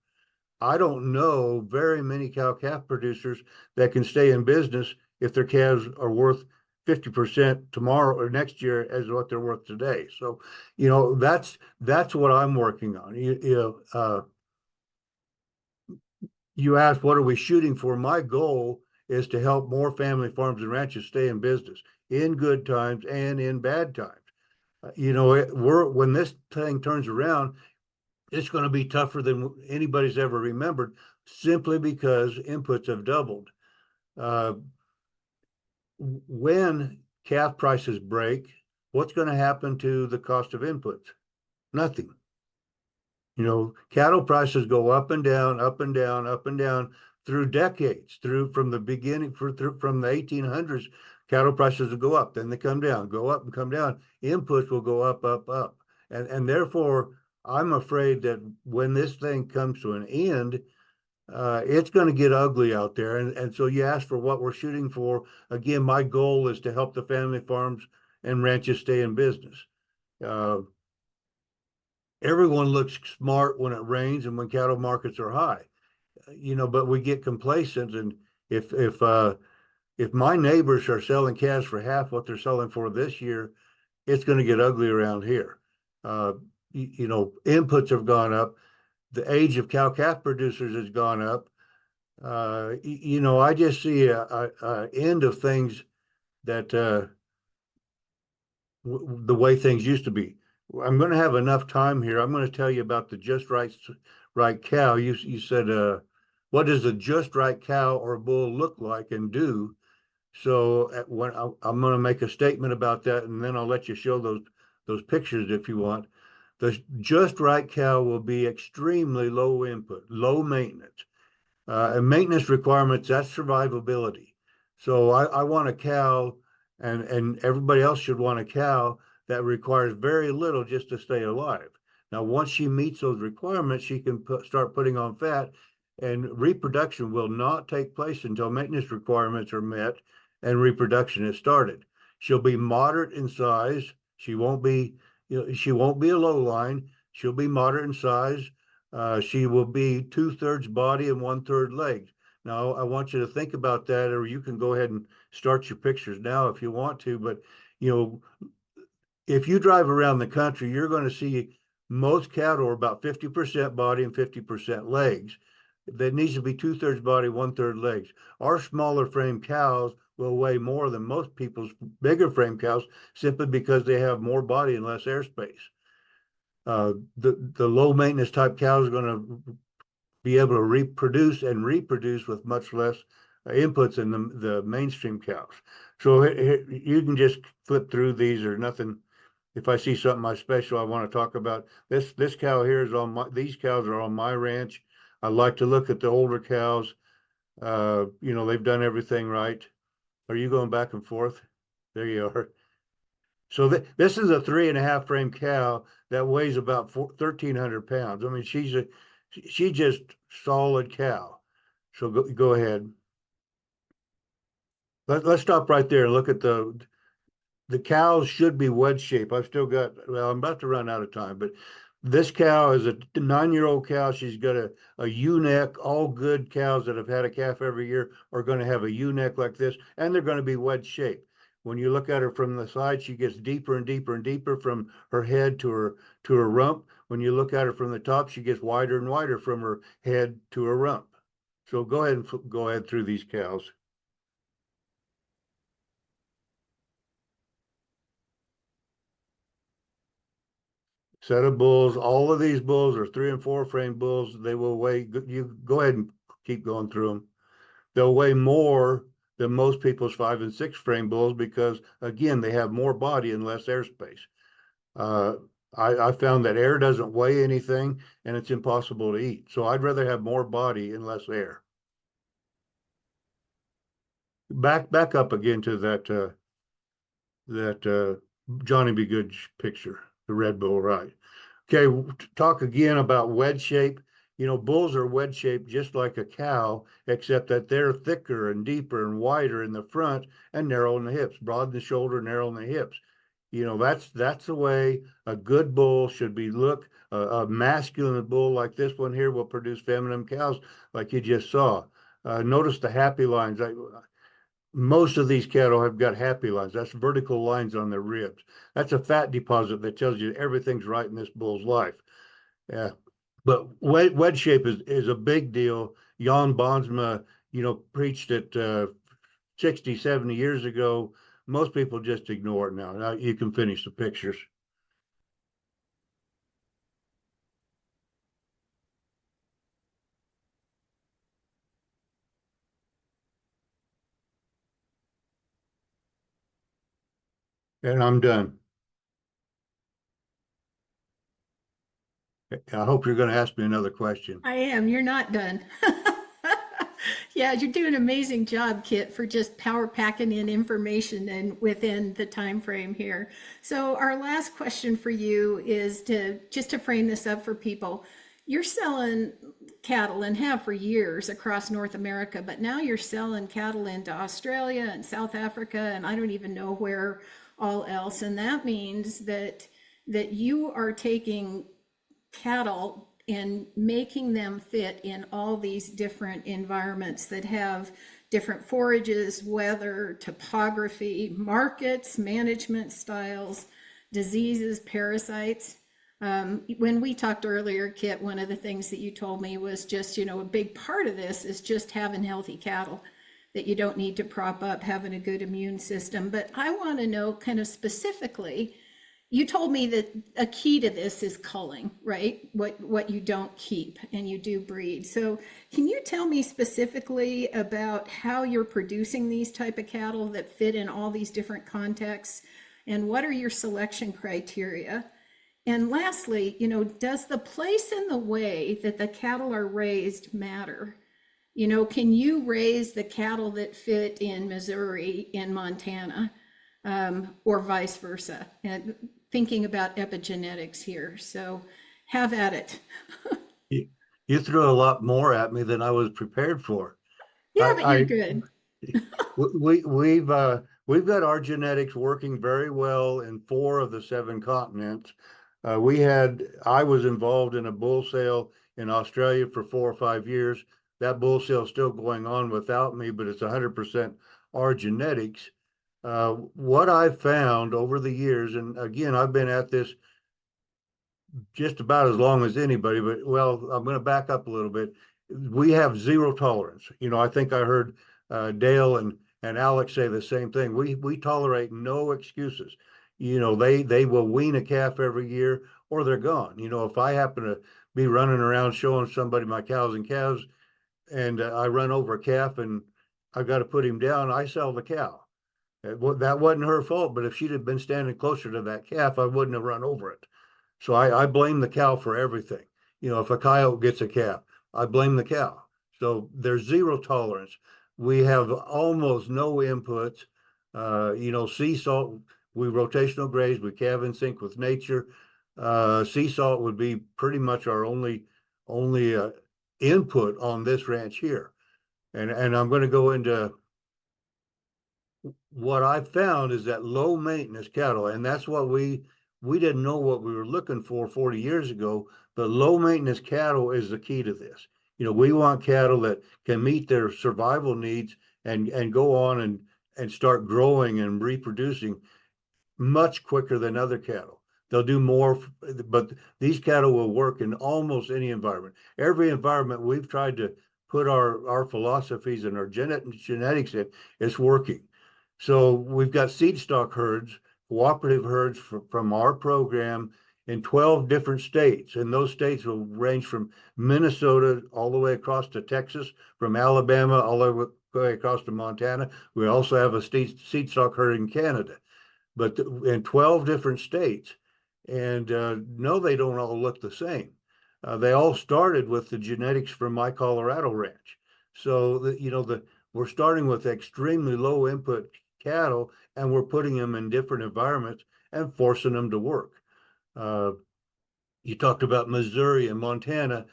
E: I don't know very many cow-calf producers that can stay in business if their calves are worth 50% tomorrow or next year as what they're worth today. So, that's what I'm working on. You asked, what are we shooting for? My goal is to help more family farms and ranches stay in business in good times and in bad times. When this thing turns around, it's going to be tougher than anybody's ever remembered, simply because inputs have doubled. When calf prices break, what's going to happen to the cost of inputs? Nothing. Cattle prices go up and down, up and down, up and down through decades, from the beginning, from the 1800s, cattle prices will go up, then they come down, go up and come down. Inputs will go up, up, up. And therefore, I'm afraid that when this thing comes to an end, it's going to get ugly out there. And so you asked for what we're shooting for. Again, my goal is to help the family farms and ranches stay in business. Everyone looks smart when it rains and when cattle markets are high, but we get complacent. And if my neighbors are selling calves for half what they're selling for this year, it's going to get ugly around here. Inputs have gone up. The age of cow-calf producers has gone up. I just see a end of things that the way things used to be. I'm going to have enough time here. I'm going to tell you about the just right cow. You said, what does a just right cow or bull look like and do? So I'm going to make a statement about that, and then I'll let you show those pictures if you want. The just right cow will be extremely low input, low maintenance. And maintenance requirements, that's survivability. So I want a cow, and everybody else should want a cow that requires very little just to stay alive. Now, once she meets those requirements, she can start putting on fat, and reproduction will not take place until maintenance requirements are met and reproduction is started. She'll be moderate in size. She won't be a low line. She'll be moderate in size. She will be 2/3 body and 1/3 legs. Now, I want you to think about that, or you can go ahead and start your pictures now if you want to. But, if you drive around the country, you're going to see most cattle are about 50% body and 50% legs. That needs to be 2/3 body, 1/3 legs. Our smaller frame cows will weigh more than most people's bigger frame cows, simply because they have more body and less airspace. The low maintenance type cows are going to be able to reproduce with much less inputs than the mainstream cows. So you can just flip through these, or nothing. If I see something special I want to talk about, this cow here these cows are on my ranch. I like to look at the older cows. They've done everything right. Are you going back and forth? There you are. So this is a 3.5 frame cow that weighs about 1,300 pounds. I mean, she's just solid cow. So go ahead. Let's stop right there and look at the cows should be wedge shape. I'm about to run out of time, but this cow is a 9-year-old cow. She's got a ewe-neck. All good cows that have had a calf every year are going to have a ewe-neck like this, and they're going to be wedge shaped. When you look at her from the side, she gets deeper and deeper and deeper from her head to her rump. When you look at her from the top, she gets wider and wider from her head to her rump. So go ahead through these cows. set of bulls. All of these bulls are 3 and 4 frame bulls. They will weigh, you go ahead and keep going through them. They'll weigh more than most people's 5 and 6 frame bulls because, again, they have more body and less airspace. I found that air doesn't weigh anything and it's impossible to eat. So I'd rather have more body and less air. Back up again to that Johnny B. Good picture, the Red Bull, right? Okay, talk again about wedge shape. You know, bulls are wedge shaped just like a cow, except that they're thicker and deeper and wider in the front and narrow in the hips, broad in the shoulder, narrow in the hips. You know, that's the way a good bull should be. Look, a masculine bull like this one here will produce feminine cows like you just saw. Notice the happy lines. Most of these cattle have got happy lines. That's vertical lines on their ribs. That's a fat deposit that tells you everything's right in this bull's life. Yeah. But wedge shape is a big deal. Jan Bonsma, preached it 60, 70 years ago. Most people just ignore it now. Now you can finish the pictures. And I'm done. I hope you're going to ask me another question.
A: I am. You're not done. Yeah, you're doing an amazing job, Kit, for just power packing in information and within the time frame here. So our last question for you is to frame this up for people. You're selling cattle and have for years across North America, but now you're selling cattle into Australia and South Africa, and I don't even know where all else. And that means that you are taking cattle and making them fit in all these different environments that have different forages, weather, topography, markets, management styles, diseases, parasites. When we talked earlier, Kit, one of the things that you told me was just, a big part of this is just having healthy cattle, that you don't need to prop up having a good immune system. But I want to know kind of specifically, you told me that a key to this is culling, right? What you don't keep and you do breed. So can you tell me specifically about how you're producing these type of cattle that fit in all these different contexts? And what are your selection criteria? And lastly, does the place and the way that the cattle are raised matter? Can you raise the cattle that fit in Missouri in Montana, or vice versa? And thinking about epigenetics here. So have at it.
E: You threw a lot more at me than I was prepared for.
A: Yeah, but you're good.
E: We've got our genetics working very well in 4 of the 7 continents. I was involved in a bull sale in Australia for 4 or 5 years. That bull sale is still going on without me, but it's 100% our genetics. What I've found over the years, and again, I've been at this just about as long as anybody, but I'm going to back up a little bit. We have zero tolerance. I think I heard Dale and Alex say the same thing. We tolerate no excuses. They will wean a calf every year or they're gone. If I happen to be running around showing somebody my cows and calves and I run over a calf and I've got to put him down, I sell the cow. That wasn't her fault, but if she'd have been standing closer to that calf, I wouldn't have run over it. So I blame the cow for everything. If a coyote gets a calf, I blame the cow. So there's zero tolerance. We have almost no inputs. Sea salt, we rotational graze, we calve in sync with nature. Sea salt would be pretty much our only input on this ranch here. And I'm going to go into what I found is that low maintenance cattle, and that's what we didn't know what we were looking for 40 years ago, but low maintenance cattle is the key to this. We want cattle that can meet their survival needs and go on and start growing and reproducing much quicker than other cattle. They'll do more, but these cattle will work in almost any environment. Every environment we've tried to put our philosophies and our genetics in, it's working. So we've got seedstock herds, cooperative herds from our program in 12 different states. And those states will range from Minnesota all the way across to Texas, from Alabama all the way across to Montana. We also have a seed stock herd in Canada, but in 12 different states. And no, they don't all look the same. They all started with the genetics from my Colorado ranch. So we're starting with extremely low input cattle, and we're putting them in different environments and forcing them to work. You talked about Missouri and Montana.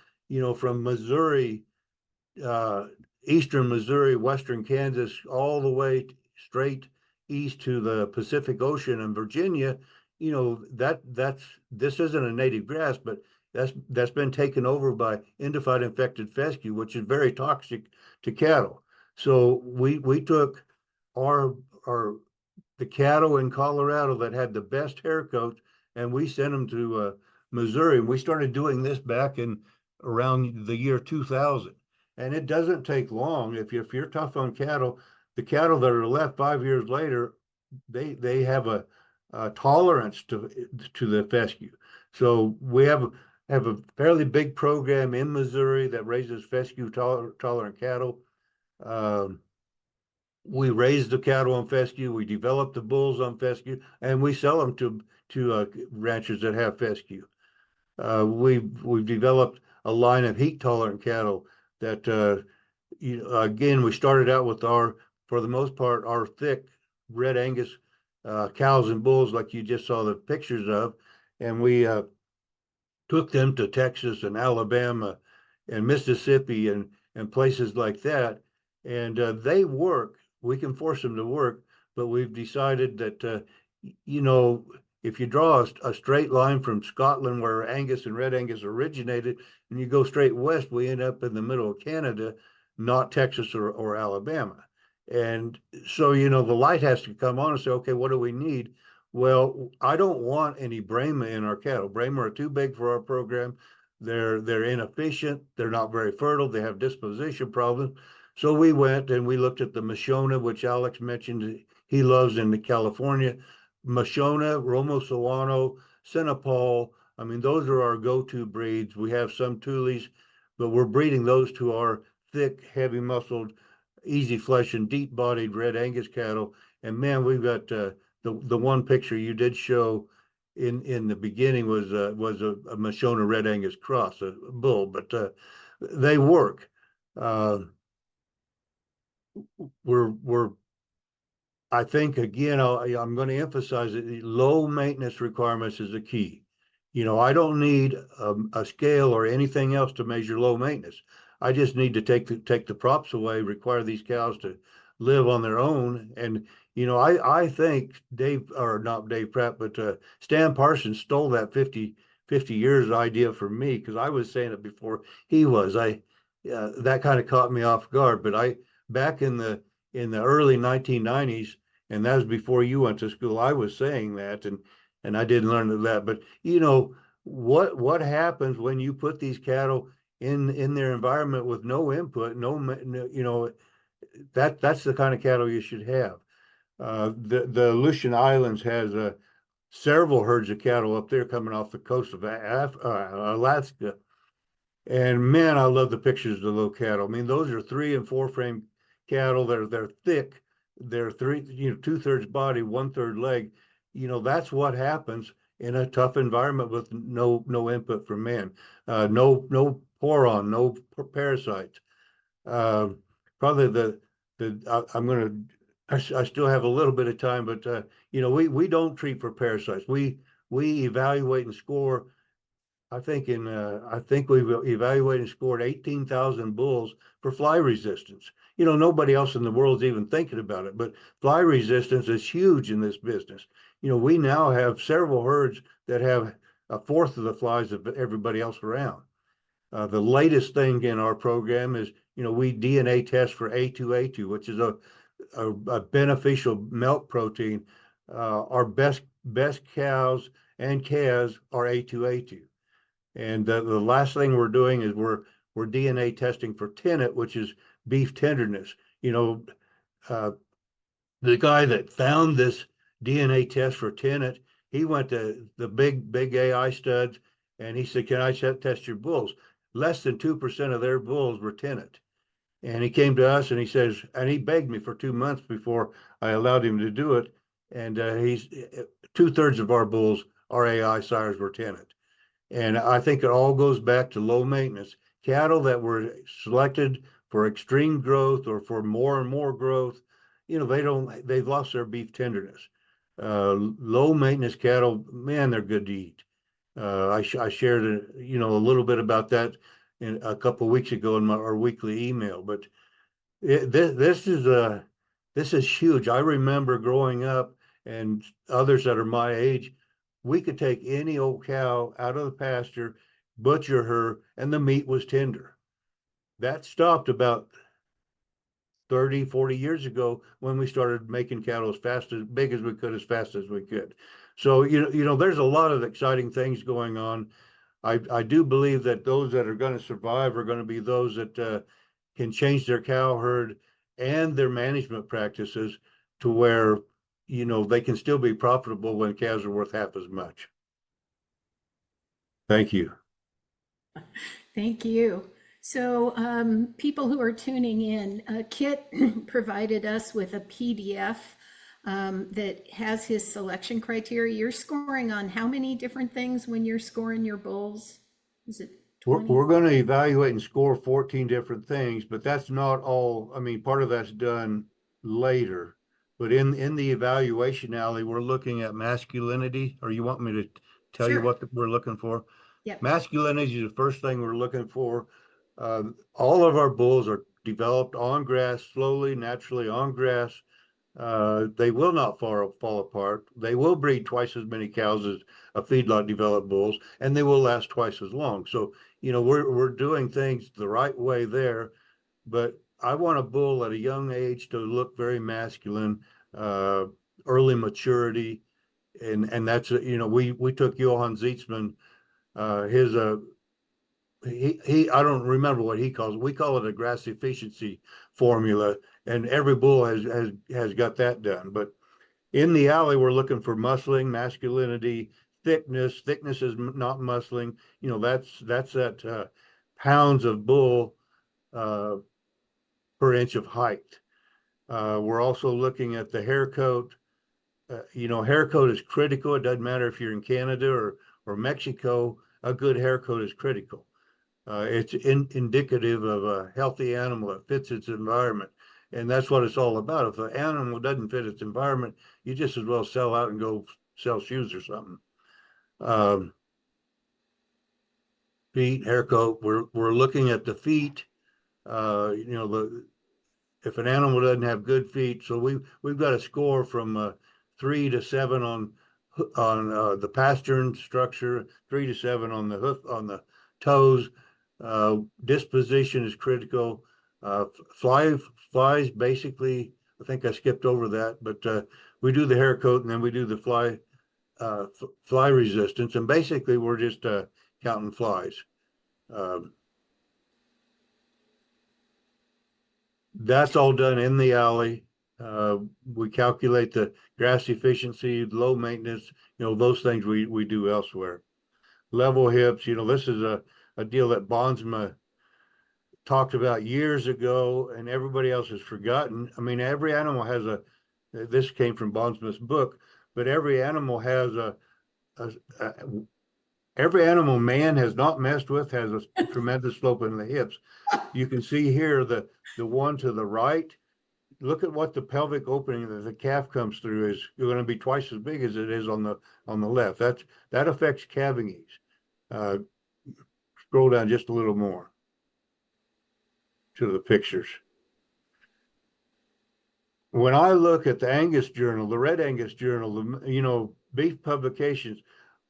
E: From Missouri, eastern Missouri, western Kansas, all the way straight east to the Pacific Ocean and Virginia. This isn't a native grass, but that's been taken over by indified infected fescue, which is very toxic to cattle. So we took our the cattle in Colorado that had the best hair coat, and we sent them to Missouri. And we started doing this back in around the year 2000. And it doesn't take long. If you're tough on cattle, the cattle that are left 5 years later, they have a tolerance to the fescue. So we have a fairly big program in Missouri that raises fescue tolerant cattle. We raise the cattle on fescue, we develop the bulls on fescue, and we sell them to ranchers that have fescue. We've developed a line of heat tolerant cattle that again, we started out with for the most part, our thick red Angus cows and bulls, like you just saw the pictures of, and we took them to Texas and Alabama and Mississippi and places like that, and they work. We can force them to work, but we've decided that if you draw a straight line from Scotland, where Angus and Red Angus originated, and you go straight west, we end up in the middle of Canada, not Texas or Alabama. And so, the light has to come on and say, okay, what do we need? Well, I don't want any Brahma in our cattle. Brahma are too big for our program. They're inefficient. They're not very fertile. They have disposition problems. So we went and we looked at the Mashona, which Alex mentioned he loves in California. Mashona, Romo Sawano, Senepal. I mean, those are our go-to breeds. We have some Tulis, but we're breeding those to our thick, heavy-muscled, easy flesh and deep-bodied red Angus cattle. And man, we've got the one picture you did show in the beginning was a Mashona red Angus cross, a bull, but they work. I think, again, I'm going to emphasize that the low maintenance requirements is the key. I don't need a scale or anything else to measure low maintenance. I just need to take the props away, require these cows to live on their own. And, I think not Dave Pratt, but Stan Parsons stole that 50 years idea from me, because I was saying it before he was. That kind of caught me off guard. But back in the early 1990s, and that was before you went to school, I was saying that, and I didn't learn that. But what happens when you put these cattle in their environment with no input, that's the kind of cattle you should have. The Aleutian Islands has several herds of cattle up there coming off the coast of Alaska. And man, I love the pictures of the low cattle. I mean, those are 3 and 4 frame cattle. They're thick. They're 2/3 body, 1/3 leg. That's what happens in a tough environment with no input from man. No poron, no parasites. Probably I still have a little bit of time, but we don't treat for parasites. We evaluate and score. I think we've evaluated and scored 18,000 bulls for fly resistance. Nobody else in the world is even thinking about it, but fly resistance is huge in this business. We now have several herds that have 1/4 of the flies of everybody else around. The latest thing in our program is, we DNA test for A2A2, which is a beneficial milk protein. Our best cows and calves are A2A2. And the last thing we're doing is we're DNA testing for tennet, which is beef tenderness. The guy that found this DNA test for tennet, he went to the big AI studs, and he said, "Can I test your bulls?" Less than 2% of their bulls were tenant. And he came to us and he says, and he begged me for 2 months before I allowed him to do it. And he's 2/3 of our bulls, our AI sires, were tenant. And I think it all goes back to low maintenance. Cattle that were selected for extreme growth or for more and more growth, they've lost their beef tenderness. Low maintenance cattle, man, they're good to eat. I shared a little bit about that a couple of weeks ago in our weekly email, but this is huge. I remember growing up, and others that are my age, we could take any old cow out of the pasture, butcher her, and the meat was tender. That stopped about 30, 40 years ago when we started making cattle as big as we could, as fast as we could. So, there's a lot of exciting things going on. I do believe that those that are going to survive are going to be those that can change their cow herd and their management practices to where, they can still be profitable when cows are worth half as much. Thank you.
A: Thank you. So people who are tuning in, Kit provided us with a PDF that has his selection criteria. You're scoring on how many different things when you're scoring your bulls? Is it 20?
E: We're going to evaluate and score 14 different things, but that's not all. I mean, part of that's done later. But in the evaluation, Allie, we're looking at masculinity. Or you want me to tell you
A: Sure.
E: what we're looking for?
A: Yep.
E: Masculinity is the first thing we're looking for. All of our bulls are developed on grass, slowly, naturally on grass. They will not fall apart. They will breed twice as many cows as a feedlot developed bulls, and they will last twice as long. So, we're doing things the right way there. But I want a bull at a young age to look very masculine, early maturity, and that's we took Johann Zeitzman, his he I don't remember what he calls it. We call it a grass efficiency formula, and every bull has got that done. But in the alley, we're looking for muscling, masculinity, thickness. Thickness is not muscling. That's that pounds of bull per inch of height. We're also looking at the hair coat. Hair coat is critical. It doesn't matter if you're in Canada or Mexico. A good hair coat is critical. It's indicative of a healthy animal that fits its environment. And that's what it's all about. If the animal doesn't fit its environment, you just as well sell out and go sell shoes or something. Feet, hair coat, we're looking at the feet. If an animal doesn't have good feet, so we've got a score from 3 to 7 on the pastern structure, 3 to 7 on the hoof, on the toes. Disposition is critical. Flies basically, I think I skipped over that, but we do the hair coat and then we do the fly resistance, and basically we're just counting flies. That's all done in the alley. We calculate the grass efficiency, low maintenance, those things we do elsewhere. Level hips, this is a deal that Bondsma talked about years ago and everybody else has forgotten. I mean, every animal has this came from Bondsma's book, but every animal has every animal man has not messed with has a tremendous slope in the hips. You can see here the one to the right. Look at what the pelvic opening that the calf comes through is going to be twice as big as it is on the left. That affects calving ease. Scroll down just a little more to the pictures. When I look at the Angus Journal, the Red Angus Journal, beef publications,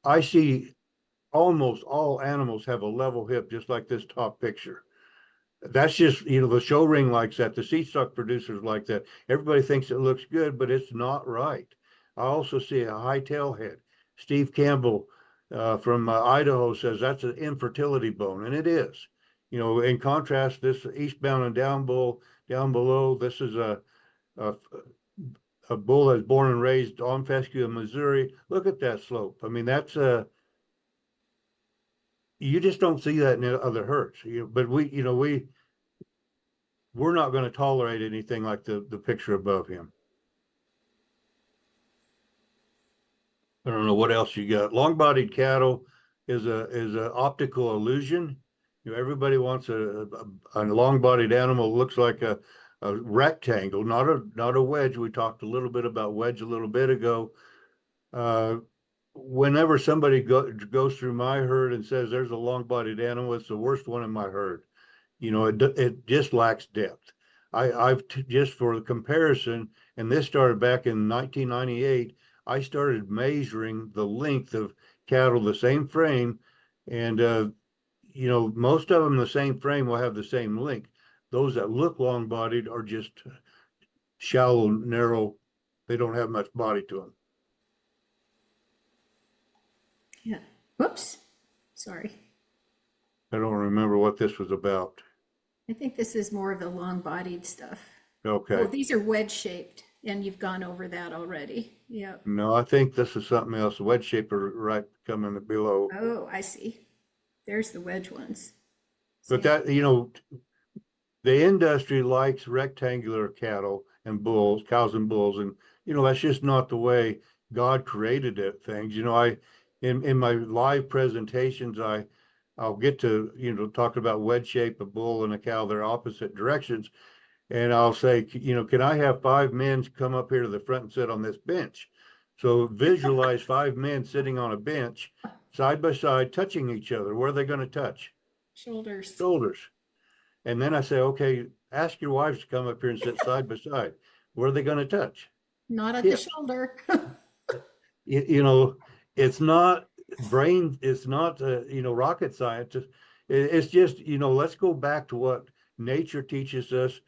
E: I see almost all animals have a level hip, just like this top picture. That's just, the show ring likes that. The seedstock producers like that. Everybody thinks it looks good, but it's not right. I also see a high tail head. Steve Campbell from Idaho says that's an infertility bone, and it is. In contrast, this eastbound and down bull down below, this is a a bull that's born and raised on fescue in Missouri. Look at that slope. I mean, that's you just don't see that in other herds. But we're not going to tolerate anything like the picture above him. I don't know what else you got. Long-bodied cattle is a optical illusion. Everybody wants a long-bodied animal that looks like a rectangle, not a wedge. We talked a little bit about wedge a little bit ago. Whenever somebody goes through my herd and says there's a long-bodied animal, it's the worst one in my herd. It just lacks depth. I've just for the comparison, and this started back in 1998. I started measuring the length of cattle, the same frame, and most of them the same frame will have the same length. Those that look long-bodied are just shallow, narrow. They don't have much body to them.
A: Yeah. Whoops. Sorry.
E: I don't remember what this was about.
A: I think this is more of the long-bodied stuff.
E: Okay.
A: Oh, these are wedge-shaped, and you've gone over that already. Yeah.
E: No, I think this is something else. Wedge shaper right coming below.
A: Oh, I see. There's the wedge ones.
E: But that, the industry likes rectangular cattle and bulls, cows and bulls, and that's just not the way God created things. In my live presentations, I'll get to talk about wedge shape, a bull and a cow, they're opposite directions, and I'll say, can I have 5 men come up here to the front and sit on this bench? So visualize 5 men sitting on a bench, side by side, touching each other. Where are they going to touch?
A: Shoulders.
E: Shoulders. And then I say, okay, ask your wives to come up here and sit side by side. Where are they going to touch?
A: Not at
E: Hips.
A: the shoulder.
E: It's not brain, it's not, rocket science. It's just, let's go back to what nature teaches us,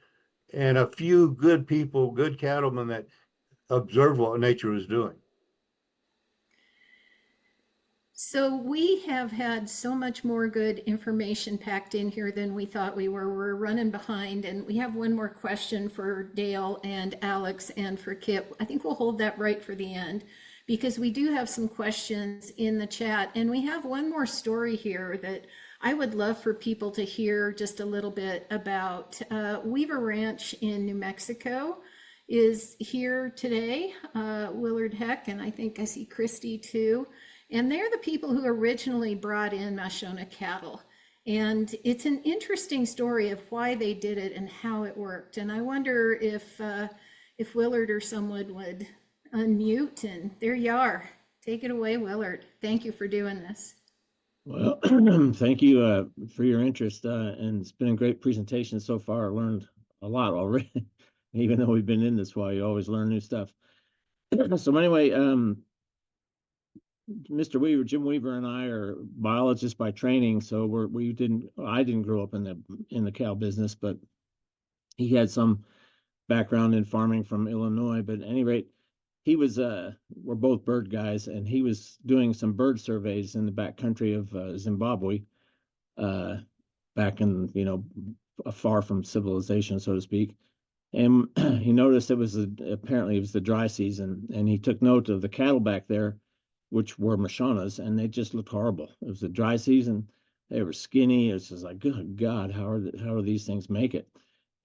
E: and a few good people, good cattlemen that observe what nature is doing.
A: So we have had so much more good information packed in here than we thought we were. We're running behind, and we have one more question for Dale and Alex and for Kit. I think we'll hold that right for the end, because we do have some questions in the chat, and we have one more story here that I would love for people to hear just a little bit about. Weaver Ranch in New Mexico is here today. Willard Heck, and I think I see Christy too. And they're the people who originally brought in Mashona cattle. And it's an interesting story of why they did it and how it worked. And I wonder if Willard or someone would unmute, and there you are. Take it away, Willard. Thank you for doing this.
F: Well, thank you for your interest, and it's been a great presentation so far. I learned a lot already. Even though we've been in this while, you always learn new stuff. So anyway, Mr. Weaver, Jim Weaver, and I are biologists by training, so I didn't grow up in the cow business, but he had some background in farming from Illinois. But at any rate, he was we're both bird guys, and he was doing some bird surveys in the back country of Zimbabwe, back in far from civilization, so to speak. And he noticed apparently it was the dry season, and he took note of the cattle back there, which were Mashonas, and they just looked horrible. It was the dry season. They were skinny. It's just like, good God, how do these things make it?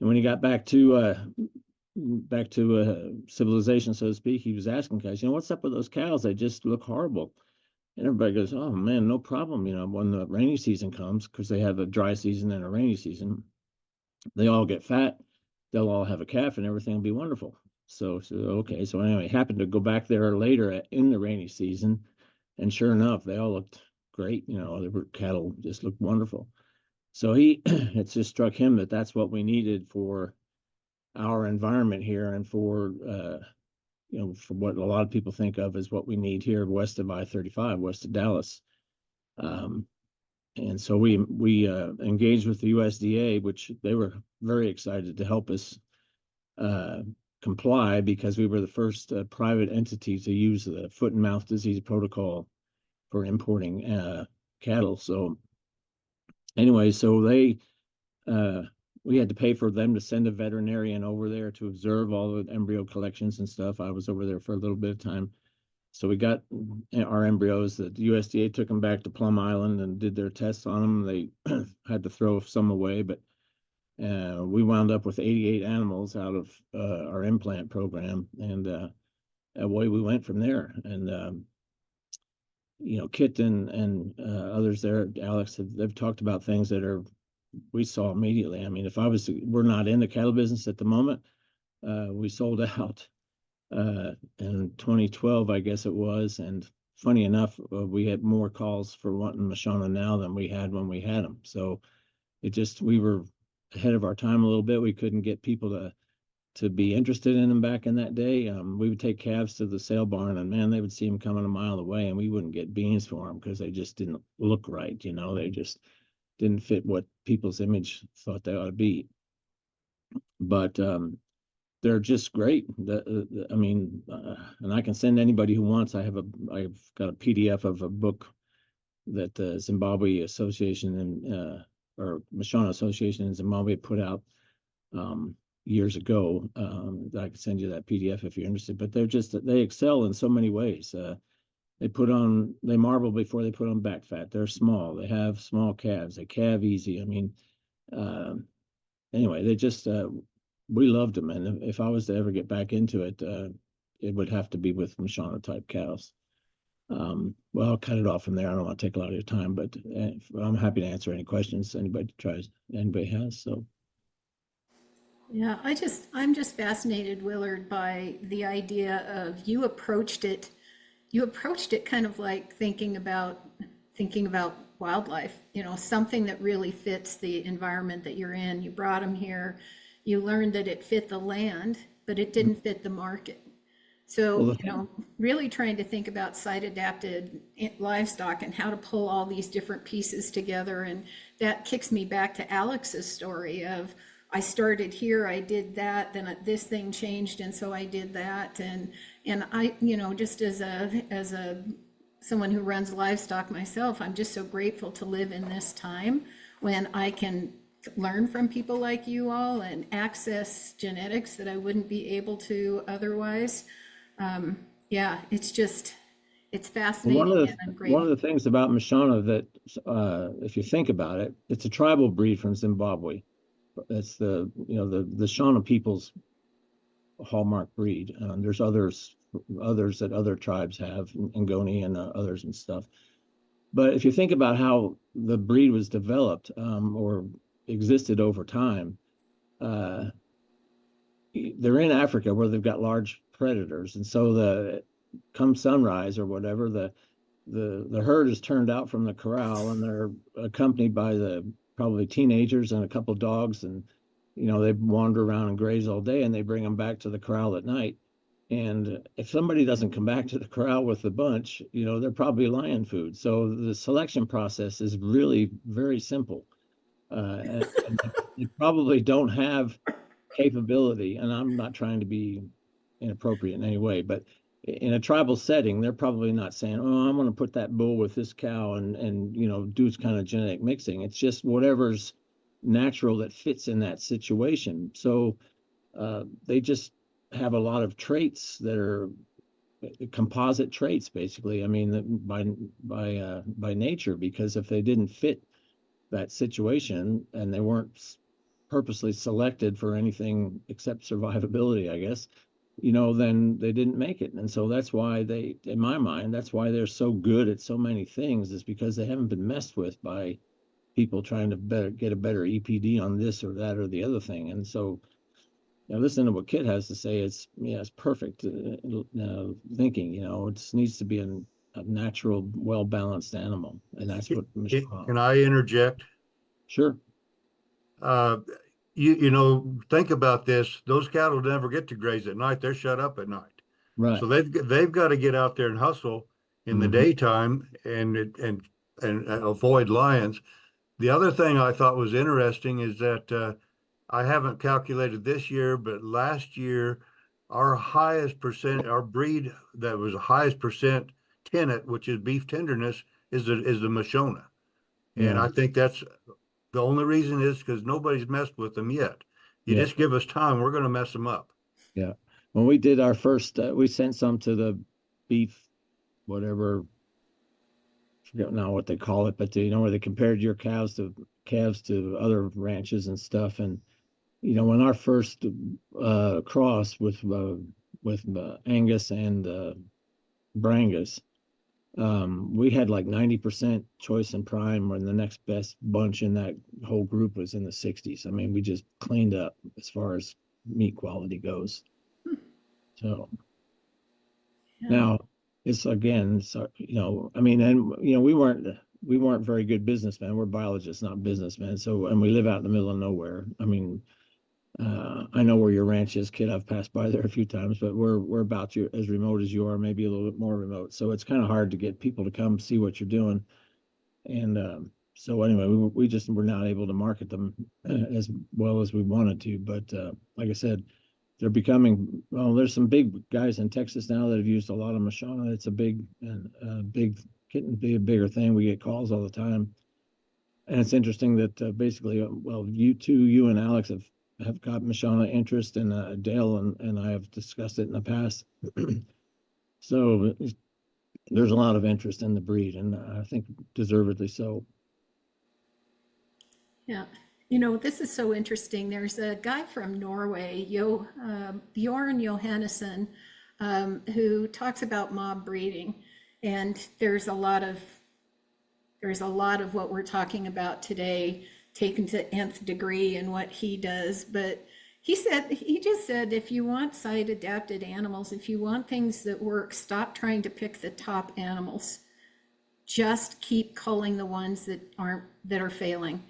F: And when he got back to civilization, so to speak, he was asking guys, what's up with those cows? They just look horrible. And everybody goes, oh man, no problem. When the rainy season comes, because they have a dry season and a rainy season, they all get fat. They'll all have a calf, and everything will be wonderful. So okay. So anyway, happened to go back there later in the rainy season, and sure enough, they all looked great. The cattle just looked wonderful. So it just struck him that that's what we needed for our environment here, and for for what a lot of people think of as what we need here west of I-35, west of Dallas. And so we engaged with the USDA, which they were very excited to help us comply, because we were the first private entity to use the foot and mouth disease protocol for importing cattle. So anyway, so they we had to pay for them to send a veterinarian over there to observe all the embryo collections and stuff. I was over there for a little bit of time. So we got our embryos. The USDA took them back to Plum Island and did their tests on them. They had to throw some away, but we wound up with 88 animals out of our implant program, and away we went from there. And Kit and others there, Alex, they've talked about things that we saw immediately. I mean, we're not in the cattle business at the moment. We sold out in 2012, I guess it was. And funny enough, we had more calls for wanting Mashona now than we had when we had them. So we were ahead of our time a little bit. We couldn't get people to be interested in them back in that day. We would take calves to the sale barn, and man, they would see them coming a mile away, and we wouldn't get beans for them because they just didn't look right. They just didn't fit what people's image thought they ought to be. But they're just great. And I can send anybody who wants. I've got a PDF of a book that the Zimbabwe Association or Mashona Association in Zimbabwe put out years ago. I can send you that PDF if you're interested. But they excel in so many ways. They marble before they put on back fat. They're small. They have small calves. They calve easy. I mean, anyway, we loved them. And if I was to ever get back into it, it would have to be with Mashona type cows. Well, I'll cut it off from there. I don't want to take a lot of your time, but I'm happy to answer any questions anybody has. So.
A: Yeah, I'm just fascinated, Willard, by the idea of you approached it kind of like thinking about wildlife, something that really fits the environment that you're in. You brought them here, you learned that it fit the land, but it didn't fit the market. So, really trying to think about site adapted livestock and how to pull all these different pieces together. And that kicks me back to Alex's story of, I started here, I did that, then this thing changed, and so I did that. And I, just as someone who runs livestock myself, I'm just so grateful to live in this time when I can learn from people like you all and access genetics that I wouldn't be able to otherwise. It's fascinating. And I'm grateful.
F: One of the things about Mashona that, if you think about it, it's a tribal breed from Zimbabwe. It's the Shona people's hallmark breed. There's others that other tribes have, Ngoni and others and stuff. But if you think about how the breed was developed or existed over time, they're in Africa where they've got large predators, and so come sunrise or whatever, the herd is turned out from the corral, and they're accompanied by probably teenagers and a couple of dogs, and they wander around and graze all day, and they bring them back to the corral at night. And if somebody doesn't come back to the corral with the bunch, they're probably lion food. So the selection process is really very simple. And they probably don't have capability, and I'm not trying to be inappropriate in any way, but in a tribal setting, they're probably not saying, "Oh, I'm going to put that bull with this cow and do kind of genetic mixing." It's just whatever's natural that fits in that situation. So they just have a lot of traits that are composite traits, basically. I mean, by nature, because if they didn't fit that situation and they weren't purposely selected for anything except survivability, I guess, then they didn't make it. And so that's why in my mind, that's why they're so good at so many things, is because they haven't been messed with by people trying to get a better EPD on this or that or the other thing. And so listening to what Kit has to say, it's perfect thinking. It needs to be a natural, well-balanced animal. And that's what
E: Can I interject?
F: Sure.
E: Think about this. Those cattle never get to graze at night. They're shut up at night.
F: Right.
E: So they've got to get out there and hustle in the daytime and avoid lions. The other thing I thought was interesting is that I haven't calculated this year, but last year our breed that was the highest percent tenet, which is beef tenderness, is the Mashona. And I think that's The only reason is because nobody's messed with them yet. You
F: Yeah.
E: just give us time, we're going to mess them up.
F: Yeah. When we did our first, we sent some to the beef, whatever, forget now what they call it, but you know, where they compared your calves to other ranches and stuff. And, you know, when our first cross with Angus and Brangus, we had like 90% choice and prime, and the next best bunch in that whole group was in the 60s. I mean, we just cleaned up as far as meat quality goes. So
A: Yeah.
F: now it's again, so, you know, I mean, and you know, we weren't very good businessmen. We're biologists, not businessmen. So, and we live out in the middle of nowhere. I mean, I know where your ranch is, Kit. I've passed by there a few times, but we're about you as remote as you are, maybe a little bit more remote. So it's kind of hard to get people to come see what you're doing. And so anyway, we just were not able to market them as well as we wanted to. But like I said, they're becoming, well, there's some big guys in Texas now that have used a lot of Mashona. It's a big and getting to be a bigger thing. We get calls all the time. And it's interesting that basically, well, you and Alex have got Mashona interest, and Dale and I have discussed it in the past. So there's a lot of interest in the breed, and I think deservedly so.
A: Yeah. You know, this is so interesting. There's a guy from Norway, Bjorn Johannesson, who talks about mob breeding. And there's a lot of what we're talking about today taken to nth degree in what he does. But he just said, if you want site adapted animals, if you want things that work, stop trying to pick the top animals. Just keep culling the ones that are failing.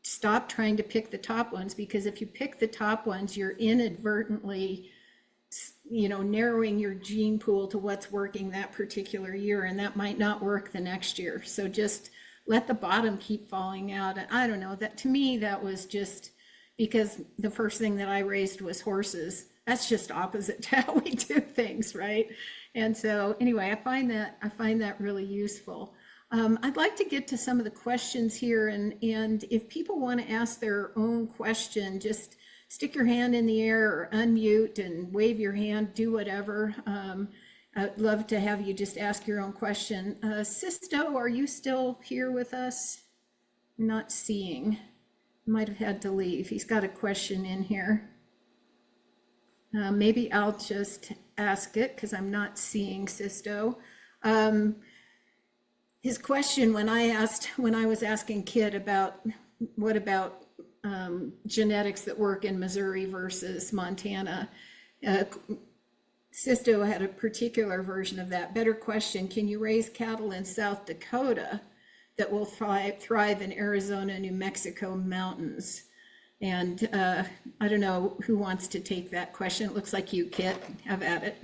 A: Stop trying to pick the top ones, because if you pick the top ones, you're inadvertently, you know, narrowing your gene pool to what's working that particular year, and that might not work the next year. So just let the bottom keep falling out. And I don't know, that to me, that was just because the first thing that I raised was horses. That's just opposite to how we do things, right? And so anyway, I find that really useful. I'd like to get to some of the questions here, and if people want to ask their own question, just stick your hand in the air or unmute and wave your hand, do whatever. I'd love to have you just ask your own question. Sisto, are you still here with us? I'm not seeing. Might have had to leave. He's got a question in here. Maybe I'll just ask it because I'm not seeing Sisto. His question, when I was asking Kit about what about genetics that work in Missouri versus Montana, Sisto had a particular version of that. Better question, can you raise cattle in South Dakota that will thrive in Arizona, New Mexico mountains? And I don't know who wants to take that question. It looks like you, Kit. Have at it.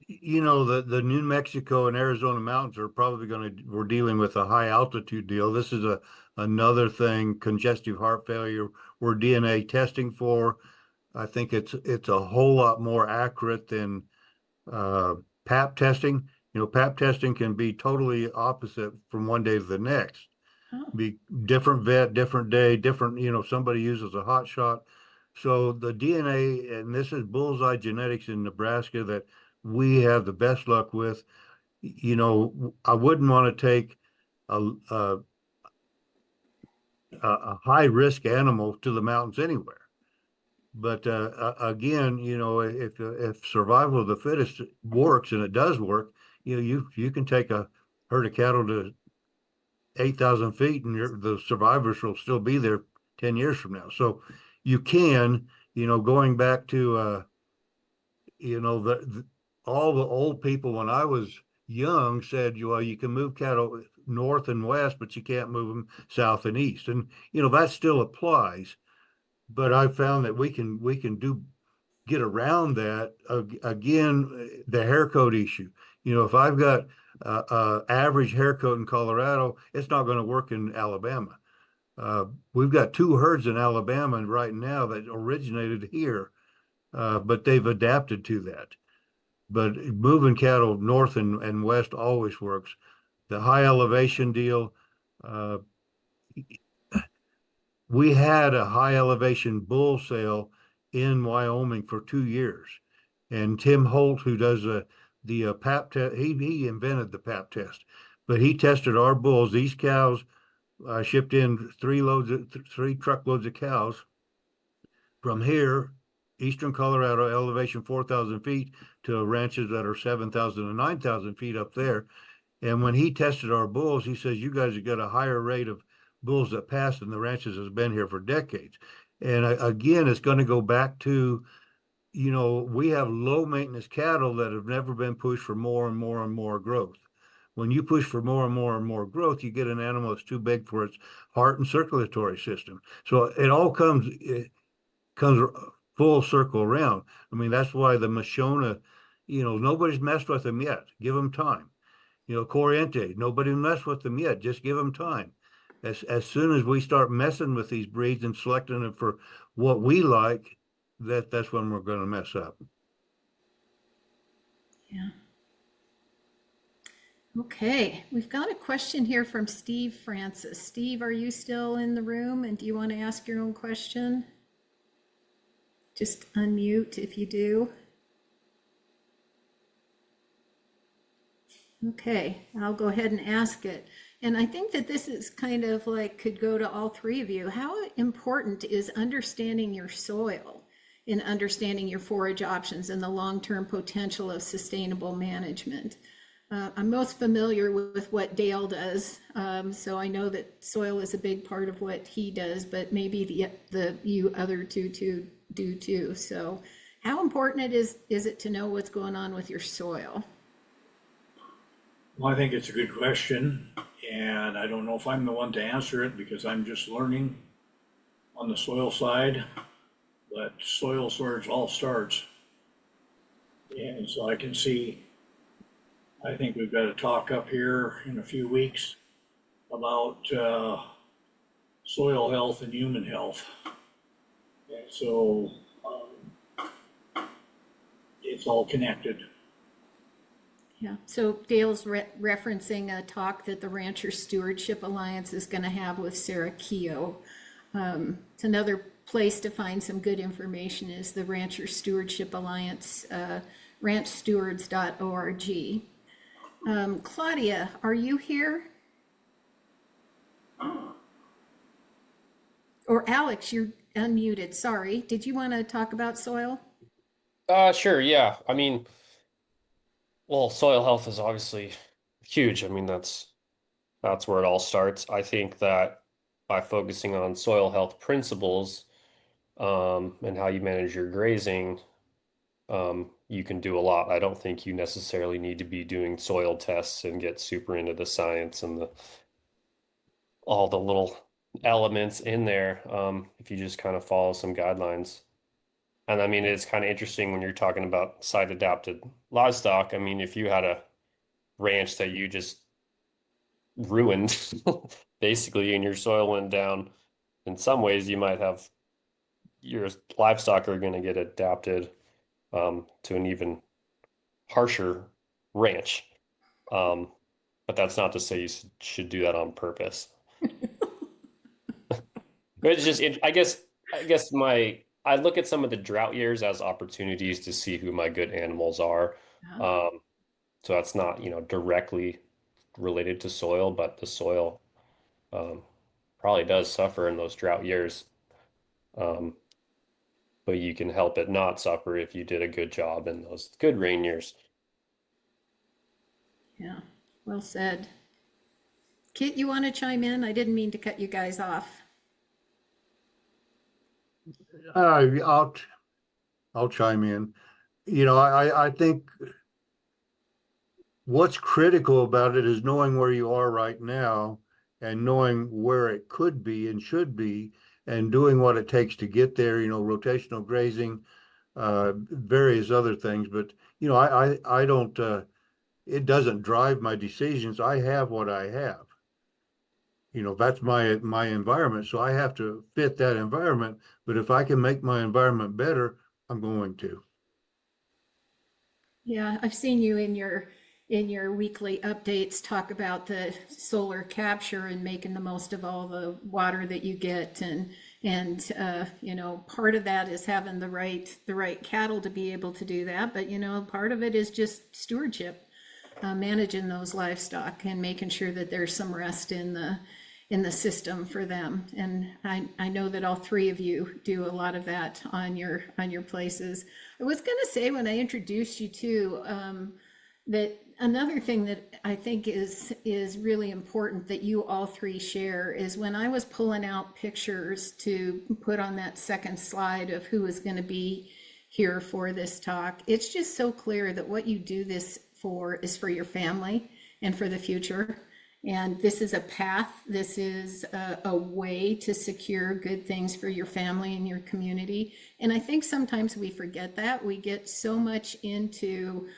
E: You know, the New Mexico and Arizona mountains are probably we're dealing with a high altitude deal. This is another thing, congestive heart failure, we're DNA testing for. I think it's a whole lot more accurate than PAP testing. You know, PAP testing can be totally opposite from one day to the next.
A: Oh.
E: Be different vet, different day, different, you know, somebody uses a hot shot. So the DNA, and this is bullseye genetics in Nebraska that we have the best luck with. You know, I wouldn't want to take a high risk animal to the mountains anywhere. But again, you know, if survival of the fittest works, and it does work, you know, you can take a herd of cattle to 8,000 feet, and the survivors will still be there 10 years from now. So you can, you know, going back to you know, all the old people when I was young said, well, you can move cattle north and west, but you can't move them south and east. And, you know, that still applies. But I found that we can get around that. Again, the hair coat issue. You know, if I've got average hair coat in Colorado, it's not going to work in Alabama. We've got 2 herds in Alabama right now that originated here. But they've adapted to that. But moving cattle north and west always works. The high elevation deal, we had a high elevation bull sale in Wyoming for 2 years. And Tim Holt, who does the pap test, he invented the pap test, but he tested our bulls. These cows, shipped in 3 truckloads of cows from here, eastern Colorado, elevation 4,000 feet, to ranches that are 7,000 and 9,000 feet up there. And when he tested our bulls, he says, you guys have got a higher rate of bulls that pass than the ranches has been here for decades. And again, it's going to go back to, we have low maintenance cattle that have never been pushed for more and more and more growth. When you push for more and more and more growth, you get an animal that's too big for its heart and circulatory system. So it all comes full circle around. I mean, that's why the Mashona, nobody's messed with them yet. Give them time. Corriente, nobody messed with them yet. Just give them time. As soon as we start messing with these breeds and selecting them for what we like, that's when we're going to mess up.
A: Yeah. Okay, we've got a question here from Steve Francis. Steve, are you still in the room, and do you want to ask your own question? Just unmute if you do. Okay, I'll go ahead and ask it. And I think that this is kind of like could go to all three of you. How important is understanding your soil and understanding your forage options and the long-term potential of sustainable management? I'm most familiar with what Dale does, so I know that soil is a big part of what he does, but maybe you other two do too. So how important is it to know what's going on with your soil?
D: Well, I think it's a good question, and I don't know if I'm the one to answer it because I'm just learning on the soil side, but soil storage all starts. And so I can see, I think we've got a talk up here in a few weeks about soil health and human health. And so it's all connected.
A: Yeah, so Dale's referencing a talk that the Rancher Stewardship Alliance is going to have with Sarah Keogh. It's another place to find some good information is the Rancher Stewardship Alliance, ranchstewards.org. Claudia, are you here? Or Alex, you're unmuted, sorry. Did you want to talk about soil?
C: Sure, yeah. I mean, well, soil health is obviously huge. I mean, that's where it all starts. I think that by focusing on soil health principles, and how you manage your grazing, you can do a lot. I don't think you necessarily need to be doing soil tests and get super into the science and all the little elements in there, if you just kind of follow some guidelines. And I mean, it's kind of interesting when you're talking about site adapted livestock. I mean, if you had a ranch that you just ruined basically and your soil went down, in some ways you might have your livestock are going to get adapted to an even harsher ranch. But that's not to say you should do that on purpose. But it's just, I guess I look at some of the drought years as opportunities to see who my good animals are. So that's not, directly related to soil, but the soil probably does suffer in those drought years. But you can help it not suffer if you did a good job in those good rain years.
A: Yeah, well said. Kit, you want to chime in? I didn't mean to cut you guys off.
E: I'll chime in. I think what's critical about it is knowing where you are right now and knowing where it could be and should be and doing what it takes to get there, rotational grazing, various other things. But, I don't, it doesn't drive my decisions. I have what I have. That's my environment. So I have to fit that environment. But if I can make my environment better, I'm going to.
A: Yeah, I've seen you in in your weekly updates talk about the solar capture and making the most of all the water that you get, and you know, part of that is having the right cattle to be able to do that, but you know, part of it is just stewardship, managing those livestock and making sure that there's some rest in the system for them. And I know that all three of you do a lot of that on your places. I was going to say, when I introduced you to, that another thing that I think is really important that you all three share is, when I was pulling out pictures to put on that second slide of who is going to be here for this talk, it's just so clear that what you do this for is for your family and for the future. And this is a path, this is a way to secure good things for your family and your community. And I think sometimes we forget that. We get so much into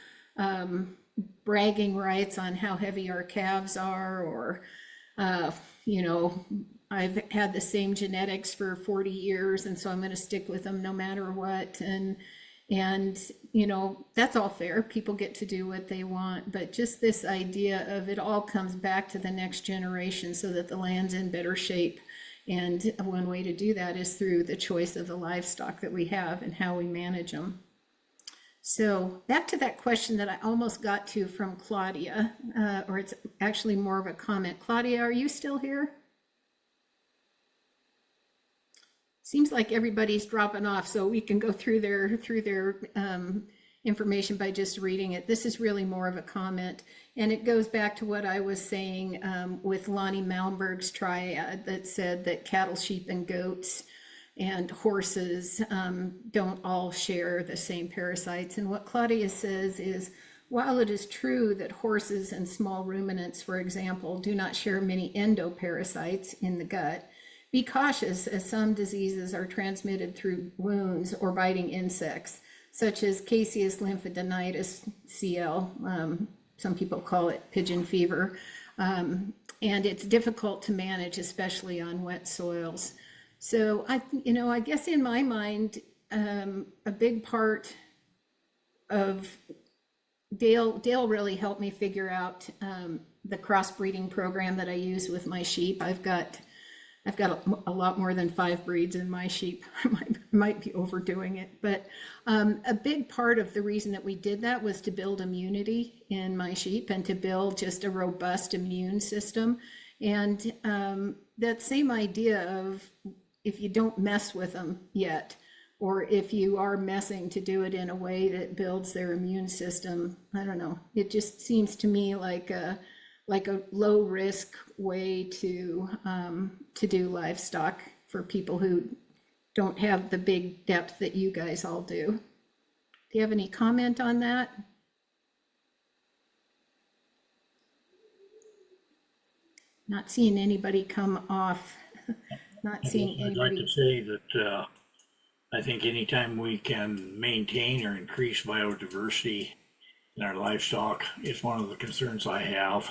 A: bragging rights on how heavy our calves are, or, you know, I've had the same genetics for 40 years, and so I'm going to stick with them no matter what. And, you know, that's all fair. People get to do what they want, but just this idea of it all comes back to the next generation so that the land's in better shape. And one way to do that is through the choice of the livestock that we have and how we manage them. So back to that question that I almost got to from Claudia, or it's actually more of a comment. Claudia, are you still here? Seems like everybody's dropping off, so we can go through their information by just reading it. This is really more of a comment, and it goes back to what I was saying with Lonnie Malmberg's triad that said that cattle, sheep, and goats and horses don't all share the same parasites. And what Claudia says is, while it is true that horses and small ruminants, for example, do not share many endoparasites in the gut, be cautious, as some diseases are transmitted through wounds or biting insects, such as Caseus lymphadenitis, CL. Some people call it pigeon fever. And it's difficult to manage, especially on wet soils. So I guess in my mind, a big part of Dale really helped me figure out the crossbreeding program that I use with my sheep. I've got a lot more than 5 breeds in my sheep. I might be overdoing it, but a big part of the reason that we did that was to build immunity in my sheep and to build just a robust immune system. And that same idea of, if you don't mess with them yet, or if you are messing, to do it in a way that builds their immune system. I don't know. It just seems to me like a low risk way to do livestock for people who don't have the big depth that you guys all do. Do you have any comment on that? Not seeing anybody come off. Not seeing
D: I'd like
A: anybody.
D: to say that I think anytime we can maintain or increase biodiversity in our livestock is one of the concerns I have.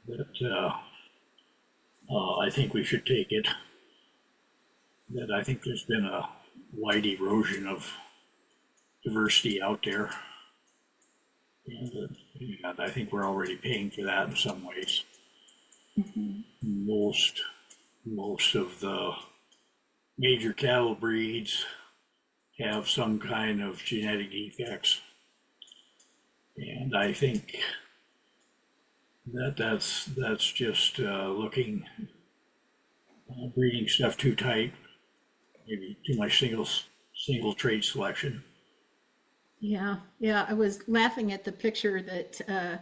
D: That I think we should take it. That I think there's been a wide erosion of diversity out there. And I think we're already paying for that in some ways. Mm-hmm. Most of the major cattle breeds have some kind of genetic defects. And I think that's just looking, breeding stuff too tight, maybe too much single trait selection.
A: Yeah, I was laughing at the picture that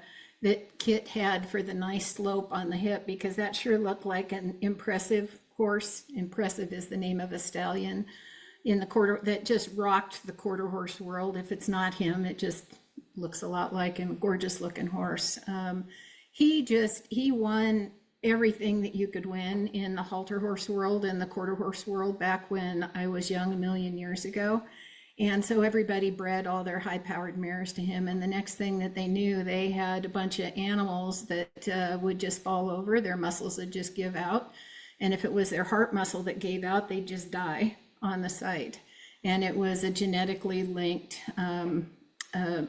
A: Kit had for the nice slope on the hip, because that sure looked like an impressive horse. Impressive is the name of a stallion in the quarter that just rocked the quarter horse world. If it's not him, it just looks a lot like him. Gorgeous looking horse. He won everything that you could win in the halter horse world and the quarter horse world back when I was young, a million years ago. And so everybody bred all their high-powered mares to him. And the next thing that they knew, they had a bunch of animals that would just fall over. Their muscles would just give out. And if it was their heart muscle that gave out, they'd just die on the site. And it was a genetically linked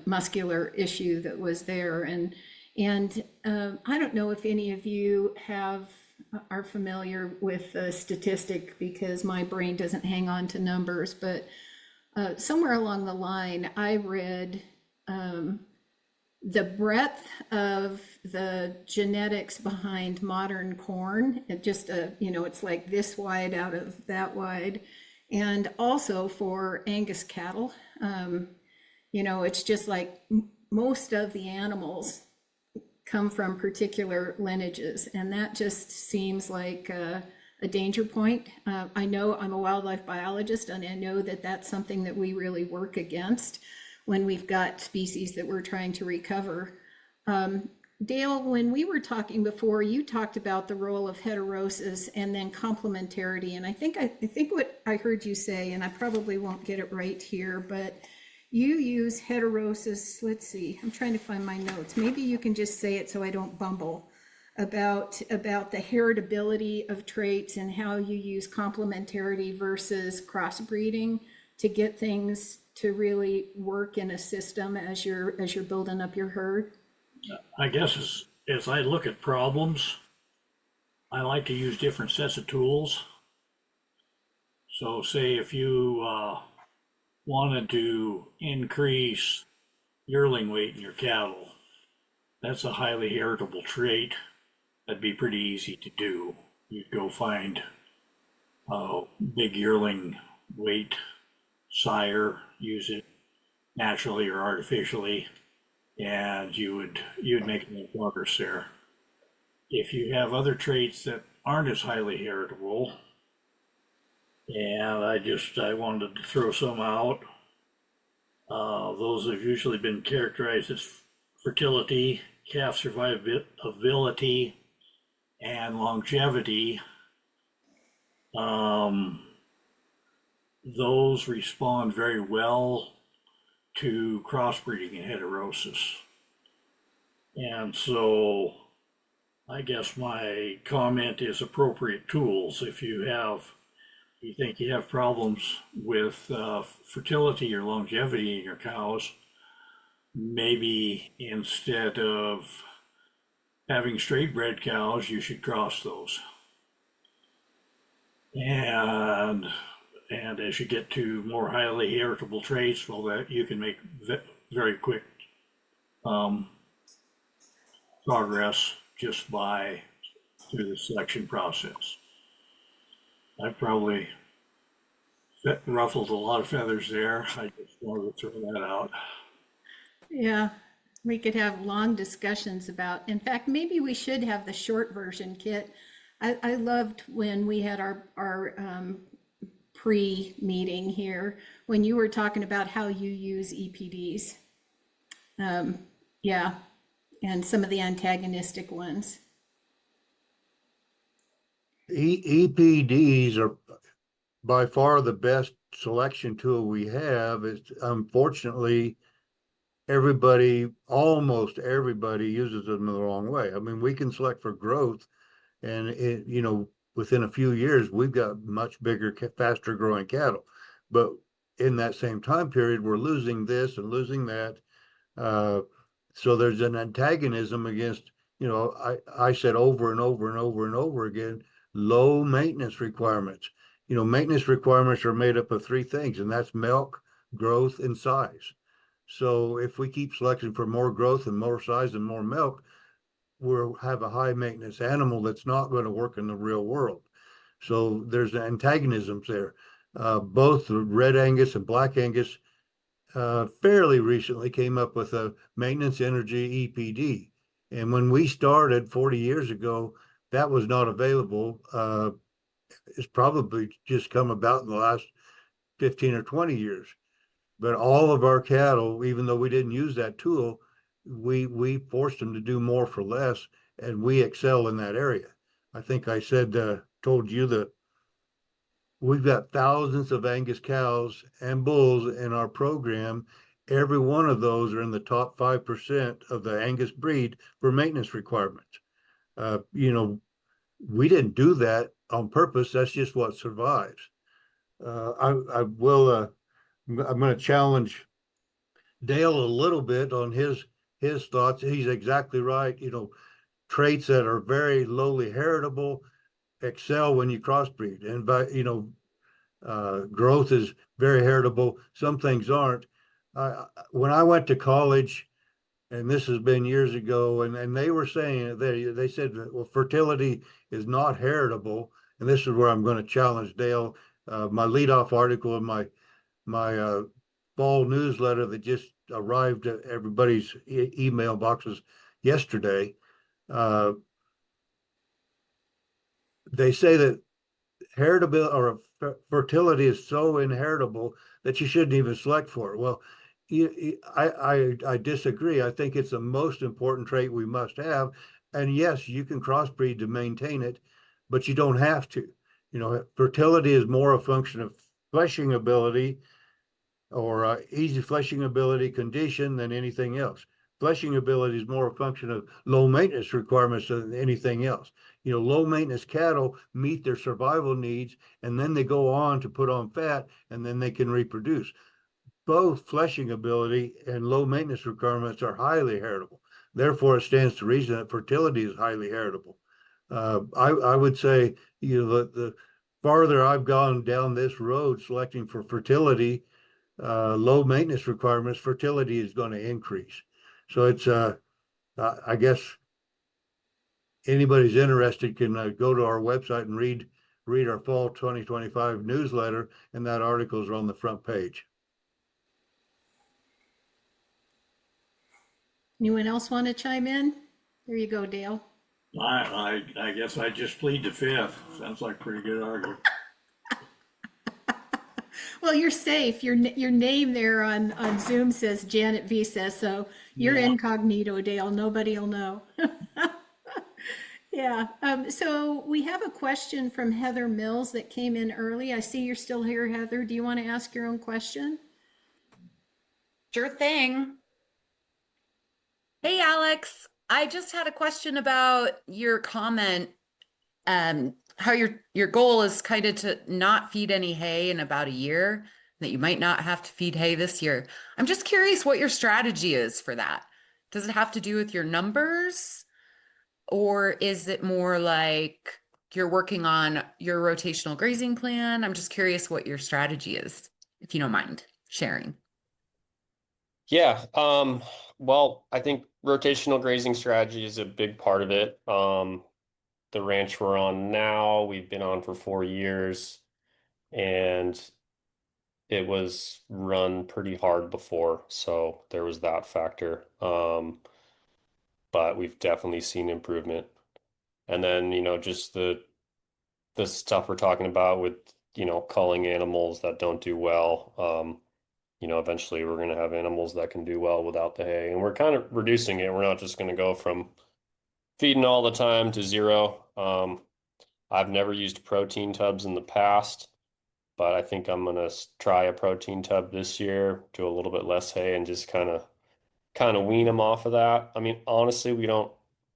A: muscular issue that was there. And I don't know if any of you are familiar with the statistic, because my brain doesn't hang on to numbers, but somewhere along the line, I read the breadth of the genetics behind modern corn. It just, it's like this wide out of that wide. And also for Angus cattle, it's just like most of the animals come from particular lineages, and that just seems like a danger point. I know I'm a wildlife biologist, and I know that that's something that we really work against when we've got species that we're trying to recover. Dale, when we were talking before, you talked about the role of heterosis and then complementarity, and I think what I heard you say, and I probably won't get it right here, but you use heterosis. Let's see, I'm trying to find my notes. Maybe you can just say it so I don't bumble, about the heritability of traits and how you use complementarity versus crossbreeding to get things to really work in a system as you're building up your herd.
D: I guess as I look at problems, I like to use different sets of tools. So say if you wanted to increase yearling weight in your cattle, that's a highly heritable trait. That'd be pretty easy to do. You'd go find a big yearling weight sire, use it naturally or artificially, and you'd make no progress there. If you have other traits that aren't as highly heritable, and I wanted to throw some out, those have usually been characterized as fertility, calf survivability, and longevity. Those respond very well to crossbreeding and heterosis. And so I guess my comment is appropriate tools. If you think you have problems with fertility or longevity in your cows, maybe instead of having straight bred cows, you should cross those. And as you get to more highly heritable traits, well, that you can make very quick progress just through the selection process. I probably ruffled a lot of feathers there. I just wanted to throw that out.
A: Yeah, we could have long discussions about, in fact, maybe we should have the short version, Kit. I loved when we had our pre-meeting here, when you were talking about how you use EPDs. Yeah, and some of the antagonistic ones.
E: EPDs are by far the best selection tool we have. It's unfortunately almost everybody uses them the wrong way. I mean, we can select for growth, and within a few years, we've got much bigger, faster growing cattle. But in that same time period, we're losing this and losing that. So there's an antagonism against, I said over and over and over and over again, low maintenance requirements. Maintenance requirements are made up of three things, and that's milk, growth, and size. So if we keep selecting for more growth and more size and more milk, we'll have a high maintenance animal that's not going to work in the real world. So there's antagonisms there. Both the Red Angus and Black Angus fairly recently came up with a maintenance energy EPD. And when we started 40 years ago, that was not available. It's probably just come about in the last 15 or 20 years. But all of our cattle, even though we didn't use that tool, we forced them to do more for less, and we excel in that area. I think I told you that we've got thousands of Angus cows and bulls in our program. Every one of those are in the top 5% of the Angus breed for maintenance requirements. We didn't do that on purpose. That's just what survives. I'm going to challenge Dale a little bit on his thoughts. He's exactly right. Traits that are very lowly heritable excel when you crossbreed, and growth is very heritable. Some things aren't. When I went to college, and this has been years ago, and they were saying they said, well, fertility is not heritable, and this is where I'm going to challenge Dale. My leadoff article in my fall newsletter that just arrived at everybody's email boxes yesterday. They say that heritability or fertility is so inheritable that you shouldn't even select for it. Well, I disagree. I think it's the most important trait we must have. And yes, you can crossbreed to maintain it, but you don't have to. Fertility is more a function of fleshing ability or easy fleshing ability condition than anything else. Fleshing ability is more a function of low maintenance requirements than anything else. Low maintenance cattle meet their survival needs, and then they go on to put on fat, and then they can reproduce. Both fleshing ability and low maintenance requirements are highly heritable. Therefore, it stands to reason that fertility is highly heritable. I would say, the farther I've gone down this road selecting for fertility, low maintenance requirements, fertility is going to increase. So it's, I guess anybody's interested can go to our website and read our fall 2025 newsletter, and that article is on the front page.
A: Anyone else want to chime in? There you go, Dale.
D: I guess I just plead the fifth. Sounds like a pretty good argument.
A: Well, you're safe. Your name there on Zoom says Janet Veseth, so you're incognito, Dale. Nobody will know. Yeah. So we have a question from Heather Mills that came in early. I see you're still here, Heather. Do you want to ask your own question?
G: Sure thing. Hey, Alex. I just had a question about your comment, how your goal is kind of to not feed any hay in about a year, that you might not have to feed hay this year. I'm just curious what your strategy is for that. Does it have to do with your numbers, or is it more like you're working on your rotational grazing plan? I'm just curious what your strategy is, if you don't mind sharing.
C: Yeah. Well, I think rotational grazing strategy is a big part of it. The ranch we're on now, we've been on for 4 years, and it was run pretty hard before, so there was that factor. But we've definitely seen improvement. And then, just the stuff we're talking about with, culling animals that don't do well. Eventually we're going to have animals that can do well without the hay, and we're kind of reducing it. We're not just going to go from feeding all the time to zero. I've never used protein tubs in the past, but I think I'm going to try a protein tub this year, do a little bit less hay, and just kind of wean them off of that. I mean, honestly, we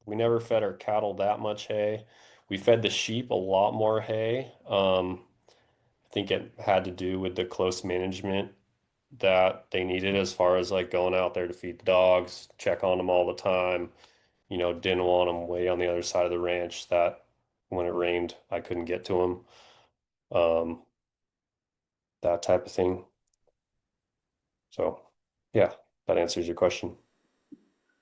C: never fed our cattle that much hay. We fed the sheep a lot more hay. I think it had to do with the close management that they needed, as far as like going out there to feed the dogs, check on them all the time. Didn't want them way on the other side of the ranch that when it rained, I couldn't get to them. That type of thing. So, yeah, that answers your question.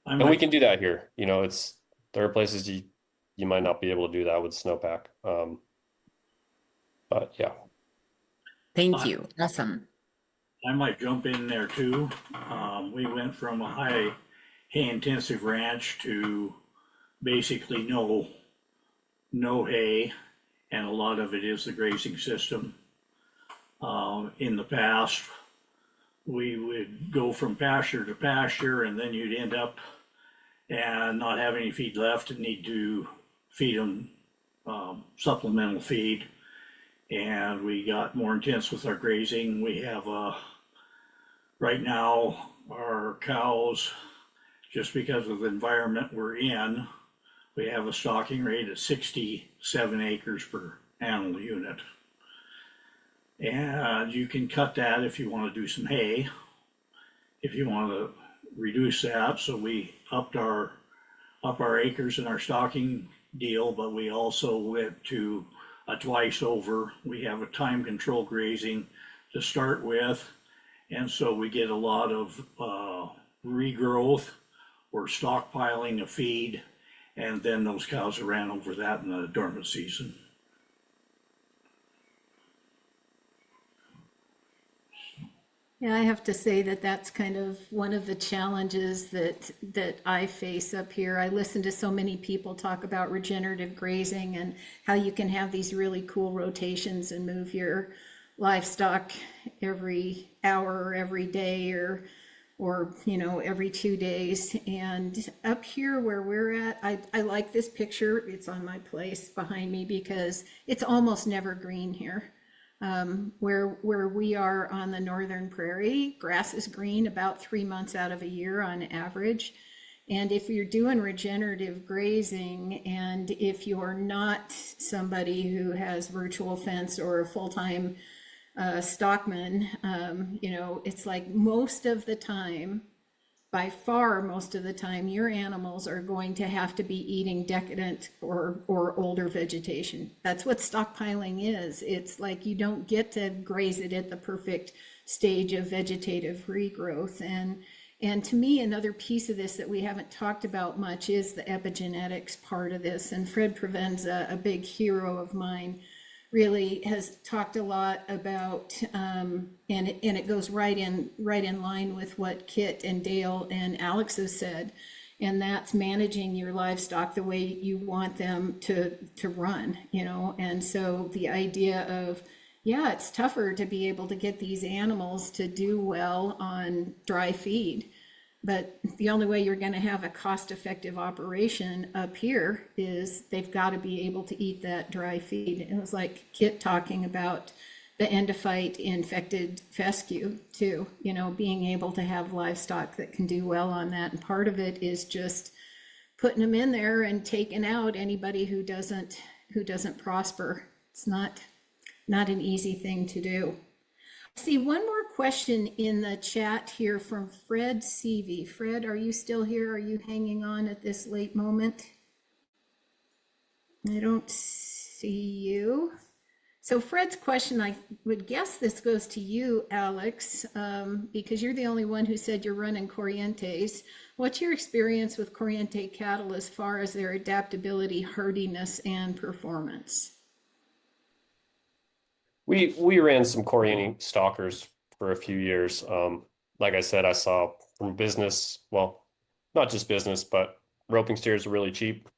C: And we can do that here. There are places you might not be able to do that with snowpack. But yeah.
G: Thank you. Awesome.
D: I might jump in there too. We went from a high hay intensive ranch to basically no hay, and a lot of it is the grazing system. In the past, we would go from pasture to pasture, and then you'd end up and not have any feed left and need to feed them supplemental feed. And we got more intense with our grazing. We have right now our cows, just because of the environment we're in, we have a stocking rate of 67 acres per animal unit. And you can cut that if you want to do some hay. if you want to reduce that. So we upped our acres in our stocking deal, but we also went to a twice over. We have a time control grazing to start with, and so we get a lot of regrowth or stockpiling of feed, and then those cows ran over that in the dormant season.
A: Yeah, I have to say that that's kind of one of the challenges that I face up here. I listen to so many people talk about regenerative grazing and how you can have these really cool rotations and move your livestock every hour or every day or every 2 days. And up here where we're at, I like this picture. It's on my place behind me because it's almost never green here. Where we are on the northern prairie, grass is green about 3 months out of a year on average. And if you're doing regenerative grazing, and if you're not somebody who has virtual fence or a full-time stockman, it's like most of the time, by far most of the time, your animals are going to have to be eating decadent or older vegetation. That's what stockpiling is. It's like you don't get to graze it at the perfect stage of vegetative regrowth. And to me, another piece of this that we haven't talked about much is the epigenetics part of this. And Fred Provenza, a big hero of mine, really has talked a lot about, and it goes right in line with what Kit and Dale and Alex have said, and that's managing your livestock the way you want them to run, and so the idea of, yeah, it's tougher to be able to get these animals to do well on dry feed. But the only way you're going to have a cost-effective operation up here is they've got to be able to eat that dry feed. And it was like Kit talking about the endophyte infected fescue too, being able to have livestock that can do well on that. And part of it is just putting them in there and taking out anybody who doesn't prosper. It's not an easy thing to do. See one more question in the chat here from Fred Seavey. Fred, are you still here? Are you hanging on at this late moment? I don't see you. So Fred's question, I would guess this goes to you, Alex, because you're the only one who said you're running Corrientes. What's your experience with Corriente cattle as far as their adaptability, hardiness, and performance?
C: We ran some Corriente stalkers for a few years. Like I said, I saw from business, well, not just business, but roping steers are really cheap,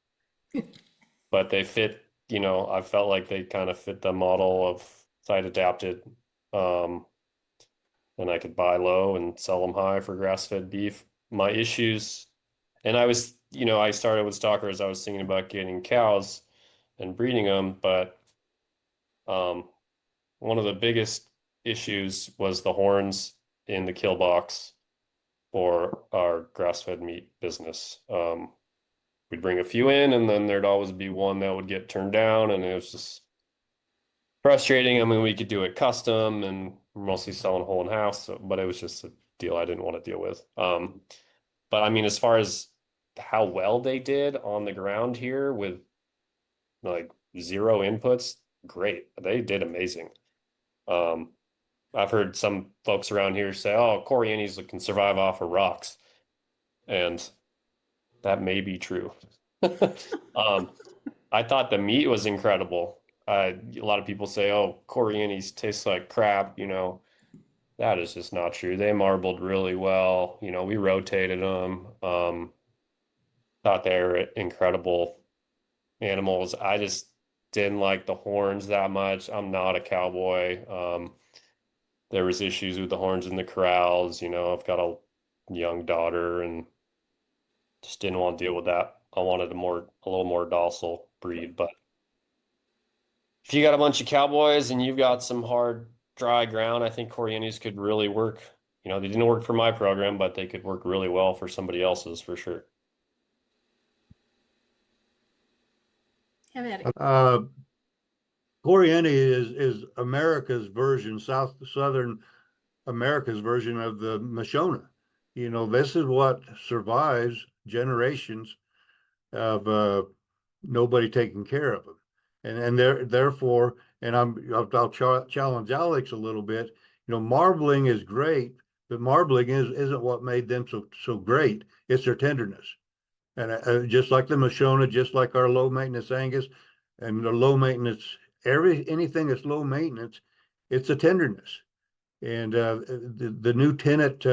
C: but they fit, I felt like they kind of fit the model of site adapted. And I could buy low and sell them high for grass-fed beef. My issues, and I was, I started with stalkers. I was thinking about getting cows and breeding them, but one of the biggest issues was the horns in the kill box for our grass-fed meat business. We'd bring a few in, and then there'd always be one that would get turned down, and it was just frustrating. I mean, we could do it custom, and we're mostly selling whole and half, but it was just a deal I didn't want to deal with. But I mean, as far as how well they did on the ground here with like zero inputs, great. They did amazing. I've heard some folks around here say, oh, Corrientes can survive off of rocks. And that may be true. I thought the meat was incredible. A lot of people say, oh, Corrientes taste like crap. That is just not true. They marbled really well. We rotated them. Thought they were incredible animals. I just didn't like the horns that much. I'm not a cowboy. There was issues with the horns in the corrals. I've got a young daughter and just didn't want to deal with that. I wanted a little more docile breed. But if you got a bunch of cowboys and you've got some hard, dry ground, I think Corrientes could really work. They didn't work for my program, but they could work really well for somebody else's for sure.
A: Have at it.
E: Corriente is America's version, southern America's version of the Mashona. You know, this is what survives generations of nobody taking care of them. And therefore, and I'll challenge Alex a little bit. You know, marbling is great, but marbling isn't what made them so great. It's their tenderness. And just like the Mashona, just like our low maintenance Angus and the low maintenance, anything that's low maintenance, it's a tenderness. And the new tenant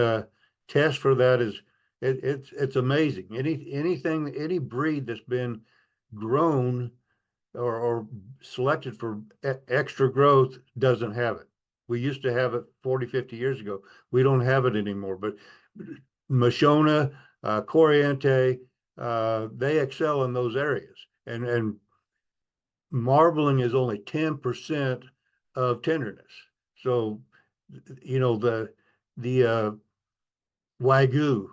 E: test for that is it's amazing. Any breed that's been grown or selected for extra growth doesn't have it. We used to have it 40, 50 years ago. We don't have it anymore. But Mashona, Corriente, they excel in those areas. And marbling is only 10% of tenderness. So, you know, the Wagyu,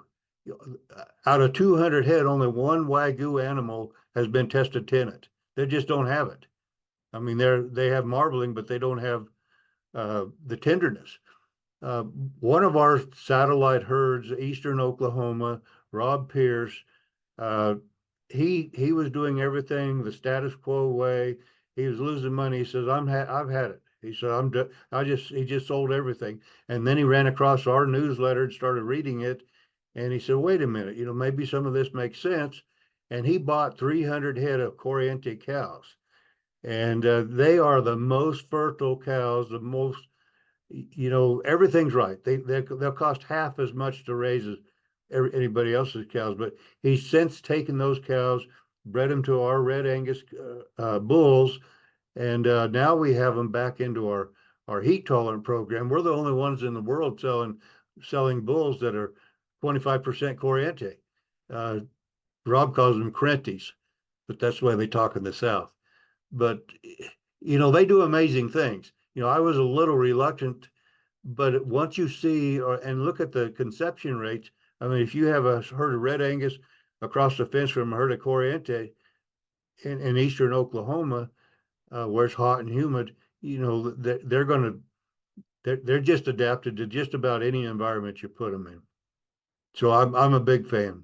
E: out of 200 head, only one Wagyu animal has been tested tenant. They just don't have it. I mean, they have marbling, but they don't have the tenderness. One of our satellite herds, Eastern Oklahoma, Rob Pierce, he was doing everything the status quo way. He was losing money. He says, I've had it. He said, he just sold everything. And then he ran across our newsletter and started reading it. And he said, wait a minute, you know, maybe some of this makes sense. And he bought 300 head of Corriente cows. And they are the most fertile cows, the most, you know, everything's right. They'll cost half as much to raise as anybody else's cows. But he's since taken those cows, bred them to our Red Angus bulls, and now we have them back into our heat tolerant program. We're the only ones in the world selling bulls that are 25% Corriente. Rob calls them Crenties, but that's the way they talk in the South. But, you know, they do amazing things. You know, I was a little reluctant, but once you see and look at the conception rates, I mean, if you have a herd of Red Angus across the fence from a herd of Corriente in eastern Oklahoma, where it's hot and humid, you know, they're just adapted to just about any environment you put them in. So I'm a big fan.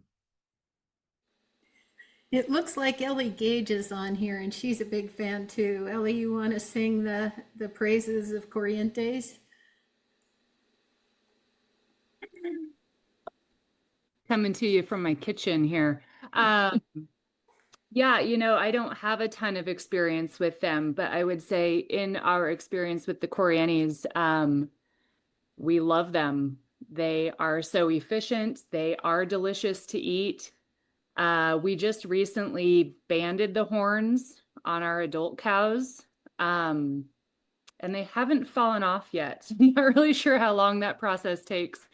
A: It looks like Ellie Gage is on here, and she's a big fan too. Ellie, you want to sing the praises of Corrientes?
H: Coming to you from my kitchen here. Yeah, you know, I don't have a ton of experience with them, but I would say in our experience with the Corrientes, we love them. They are so efficient. They are delicious to eat. We just recently banded the horns on our adult cows, and they haven't fallen off yet. I'm not really sure how long that process takes.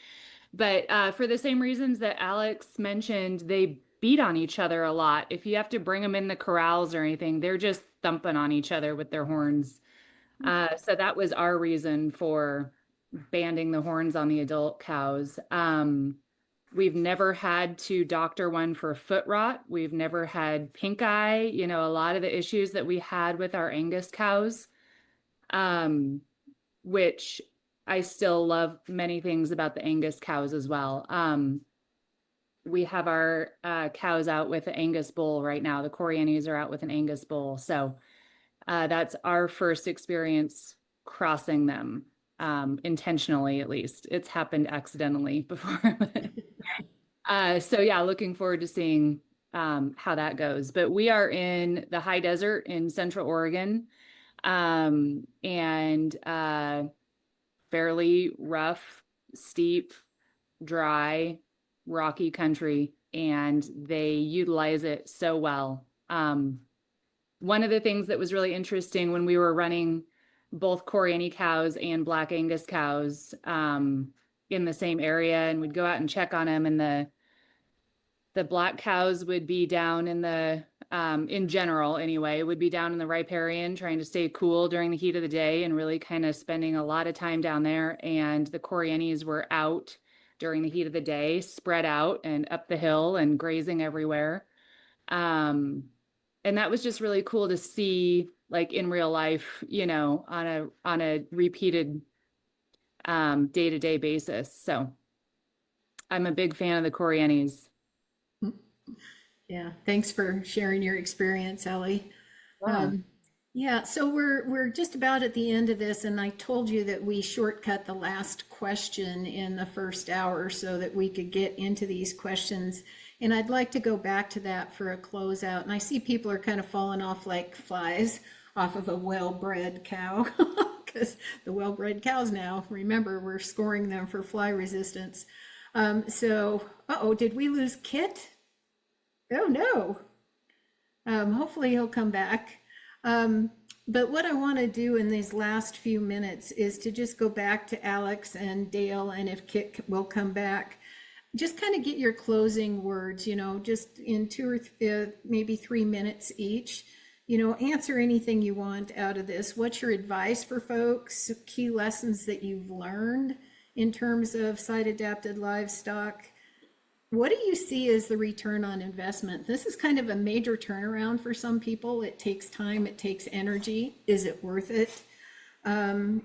H: But for the same reasons that Alex mentioned, they beat on each other a lot. If you have to bring them in the corrals or anything, they're just thumping on each other with their horns. So that was our reason for banding the horns on the adult cows. We've never had to doctor one for foot rot. We've never had pink eye, you know, a lot of the issues that we had with our Angus cows, which I still love many things about the Angus cows as well. We have our cows out with the Angus bull right now. The Corrientes are out with an Angus bull. So that's our first experience crossing them, intentionally at least. It's happened accidentally before. So yeah, looking forward to seeing how that goes. But we are in the high desert in Central Oregon, and fairly rough, steep, dry, rocky country, and they utilize it so well. One of the things that was really interesting when we were running both Corriente cows and Black Angus cows in the same area, and we'd go out and check on them, and the black cows would be down in the in general anyway, would be down in the riparian trying to stay cool during the heat of the day and really kind of spending a lot of time down there. And the Corrientes were out during the heat of the day, spread out and up the hill and grazing everywhere. And that was just really cool to see, like in real life, you know, on a repeated day-to-day basis. So I'm a big fan of the Corianis.
A: Yeah, thanks for sharing your experience, Ellie. Yeah, so we're just about at the end of this, and I told you that we shortcut the last question in the first hour so that we could get into these questions. And I'd like to go back to that for a closeout. And I see people are kind of falling off like flies off of a well-bred cow, because the well-bred cows now, remember, we're scoring them for fly resistance. Uh-oh, did we lose Kit? Oh no. Hopefully he'll come back. But what I want to do in these last few minutes is to just go back to Alex and Dale, and if Kit will come back, just kind of get your closing words, just in maybe 3 minutes each. Answer anything you want out of this. What's your advice for folks? Key lessons that you've learned in terms of site-adapted livestock? What do you see as the return on investment? This is kind of a major turnaround for some people. It takes time, it takes energy. Is it worth it?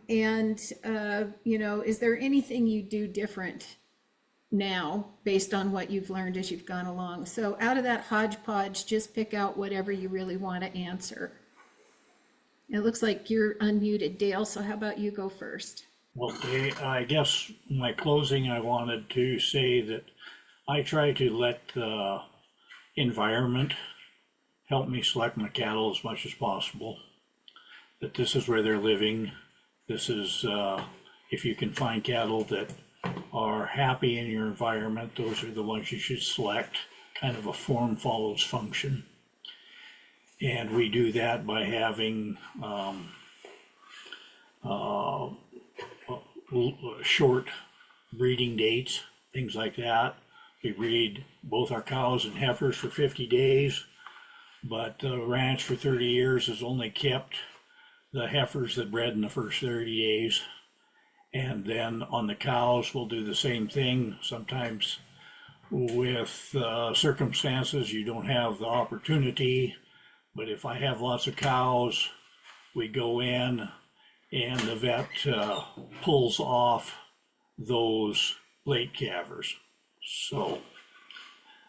A: Is there anything you do different now based on what you've learned as you've gone along? So out of that hodgepodge, just pick out whatever you really want to answer. It looks like you're unmuted, Dale, so how about you go first?
D: Okay, I guess my closing, I wanted to say that I try to let the environment help me select my cattle as much as possible. That this is where they're living. This is, if you can find cattle that are happy in your environment, those are the ones you should select. Kind of a form follows function. And we do that by having short breeding dates, things like that. We breed both our cows and heifers for 50 days, but the ranch for 30 years has only kept the heifers that bred in the first 30 days. And then on the cows, we'll do the same thing. Sometimes with circumstances, you don't have the opportunity, but if I have lots of cows, we go in and the vet pulls off those late calvers. So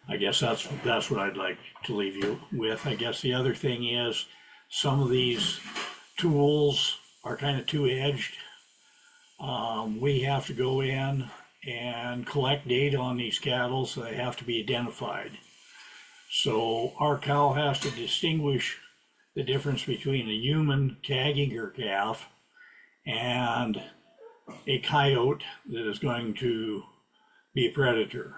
D: I guess that's what I'd like to leave you with. I guess the other thing is some of these tools are kind of two-edged. We have to go in and collect data on these cattle, so they have to be identified. So our cow has to distinguish the difference between a human tagging her calf and a coyote that is going to be a predator.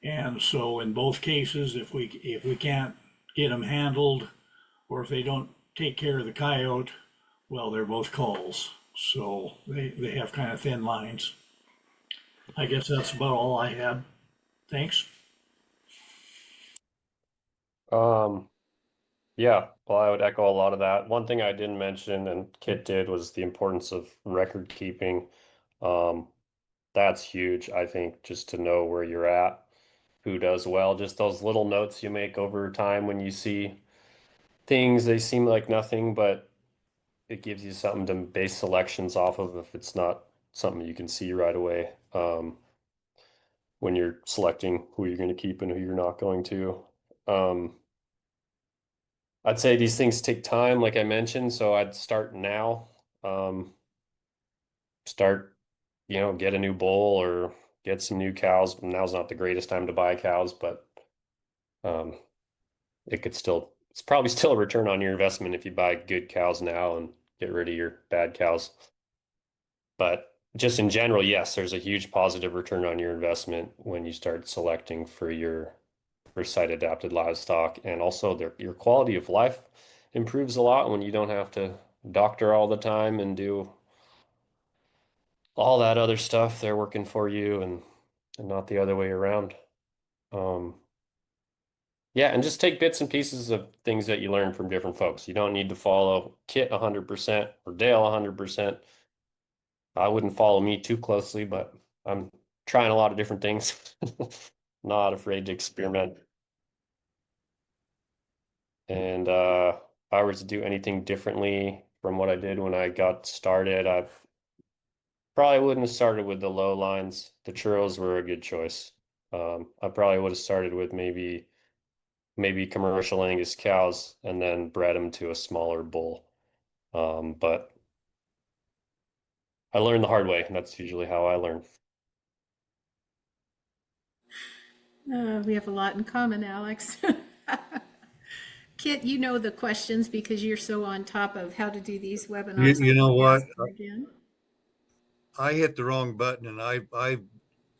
D: And so in both cases, if we can't get them handled, or if they don't take care of the coyote, well, they're both culls. So they have kind of thin lines. I guess that's about all I had. Thanks.
C: Yeah, well, I would echo a lot of that. One thing I didn't mention, and Kit did, was the importance of record keeping. That's huge, I think, just to know where you're at, who does well, just those little notes you make over time when you see things, they seem like nothing, but it gives you something to base selections off of if it's not something you can see right away. When you're selecting who you're going to keep and who you're not going to. I'd say these things take time, like I mentioned, so I'd start now. Start, get a new bull or get some new cows. Now's not the greatest time to buy cows, but it's probably still a return on your investment if you buy good cows now and get rid of your bad cows. But just in general, yes, there's a huge positive return on your investment when you start selecting for site adapted livestock, and also your quality of life improves a lot when you don't have to doctor all the time and do all that other stuff. They're working for you and not the other way around. Yeah, and just take bits and pieces of things that you learn from different folks. You don't need to follow Kit 100% or Dale 100%. I wouldn't follow me too closely, but I'm trying a lot of different things. Not afraid to experiment. And if I were to do anything differently from what I did when I got started, Probably wouldn't have started with the low lines. The churros were a good choice. I probably would have started with maybe commercial Angus cows and then bred them to a smaller bull. But I learned the hard way, and that's usually how I learn.
A: We have a lot in common, Alex. Kit, you know the questions because you're so on top of how to do these webinars.
E: You know what?
A: Ask them again.
E: I hit the wrong button and I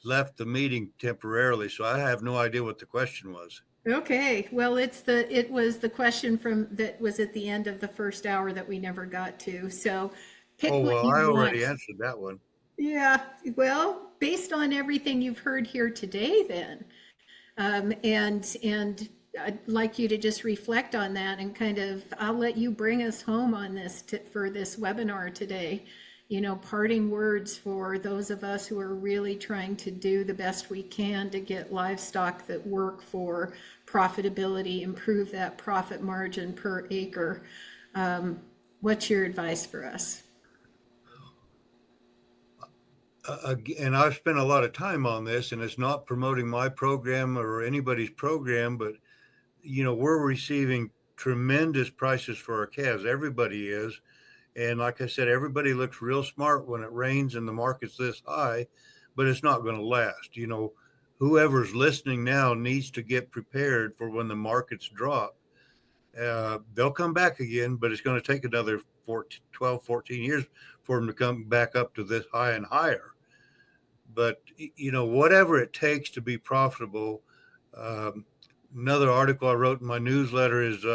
E: left the meeting temporarily, so I have no idea what the question was.
A: Okay, well, it was the question that was at the end of the first hour that we never got to. So pick
E: Oh,
A: what
E: well,
A: you
E: I already
A: want.
E: answered that one.
A: Yeah, well, based on everything you've heard here today, then, and I'd like you to just reflect on that and kind of, I'll let you bring us home on this for this webinar today. You know, parting words for those of us who are really trying to do the best we can to get livestock that work for profitability, improve that profit margin per acre. What's your advice for us?
E: And I've spent a lot of time on this, and it's not promoting my program or anybody's program, but we're receiving tremendous prices for our calves. Everybody is. And like I said, everybody looks real smart when it rains and the market's this high, but it's not going to last. Whoever's listening now needs to get prepared for when the markets drop. They'll come back again, but it's going to take another 12, 14 years for them to come back up to this high and higher. But, whatever it takes to be profitable. Another article I wrote in my newsletter is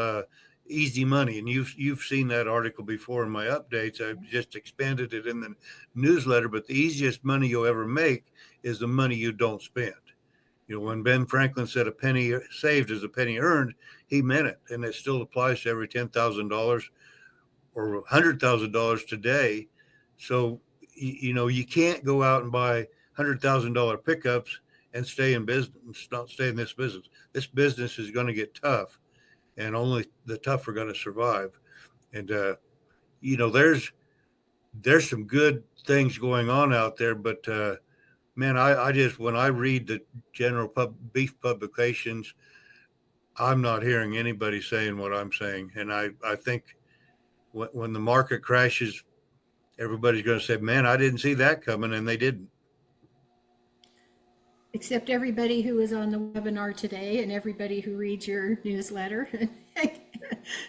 E: easy money. And you've seen that article before in my updates. I've just expanded it in the newsletter. But the easiest money you'll ever make is the money you don't spend. When Ben Franklin said a penny saved is a penny earned, he meant it. And it still applies to every $10,000 or $100,000 today. So, you can't go out and buy $100,000 pickups and stay in business, not stay in this business. This business is going to get tough, and only the tough are going to survive. And, there's some good things going on out there, but, man, I just, when I read the general beef publications, I'm not hearing anybody saying what I'm saying. And I think when the market crashes, everybody's going to say, man, I didn't see that coming. And they didn't.
A: Except everybody who was on the webinar today and everybody who reads your newsletter.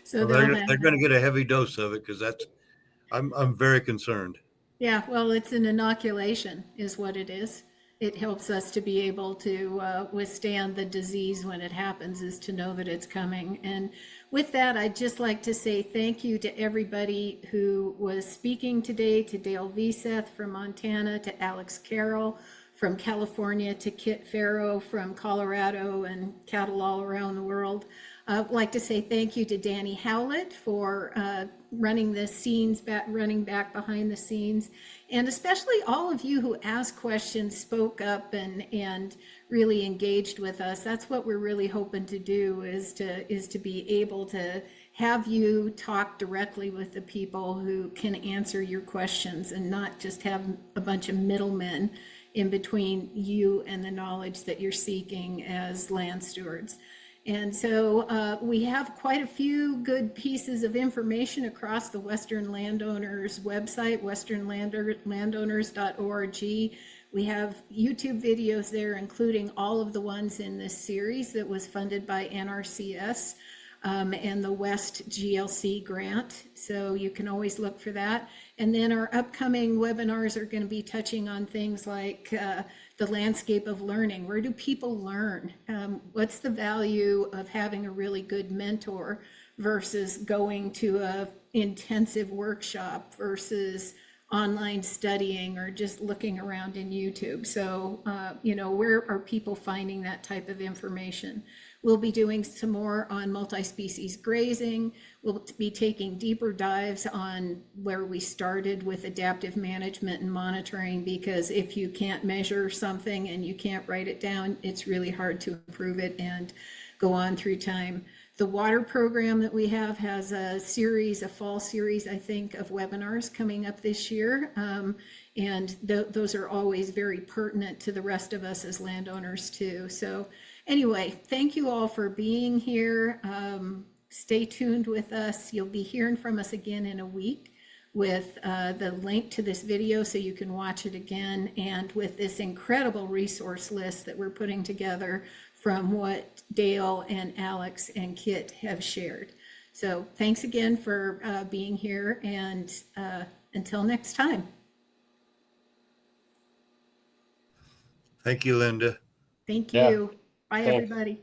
A: So
E: Well, they're going to get a heavy dose of it because I'm very concerned.
A: Yeah, well, it's an inoculation is what it is. It helps us to be able to withstand the disease when it happens, is to know that it's coming. And with that, I'd just like to say thank you to everybody who was speaking today, to Dale Veseth from Montana, to Alex Karol from California, to Kit Pharo from Colorado and cattle all around the world. I'd like to say thank you to Danny Howlett for running the scenes, running back behind the scenes, and especially all of you who asked questions, spoke up, and really engaged with us. That's what we're really hoping to do, is to be able to have you talk directly with the people who can answer your questions and not just have a bunch of middlemen in between you and the knowledge that you're seeking as land stewards. And so we have quite a few good pieces of information across the Western Landowners website, westernlandowners.org. We have YouTube videos there, including all of the ones in this series that was funded by NRCS and the West GLC grant. So you can always look for that. And then our upcoming webinars are going to be touching on things like the landscape of learning. Where do people learn? What's the value of having a really good mentor versus going to a intensive workshop versus online studying or just looking around in YouTube? So, where are people finding that type of information? We'll be doing some more on multi-species grazing. We'll be taking deeper dives on where we started with adaptive management and monitoring, because if you can't measure something and you can't write it down, it's really hard to improve it and go on through time. The water program that we have has a series, a fall series, I think, of webinars coming up this year. And those are always very pertinent to the rest of us as landowners too. So anyway, thank you all for being here. Stay tuned with us. You'll be hearing from us again in a week with the link to this video so you can watch it again, and with this incredible resource list that we're putting together from what Dale and Alex and Kit have shared. So thanks again for being here, and until next time.
E: Thank you, Linda.
A: Thank
C: Yeah,
A: you. Bye,
C: thanks.
A: everybody.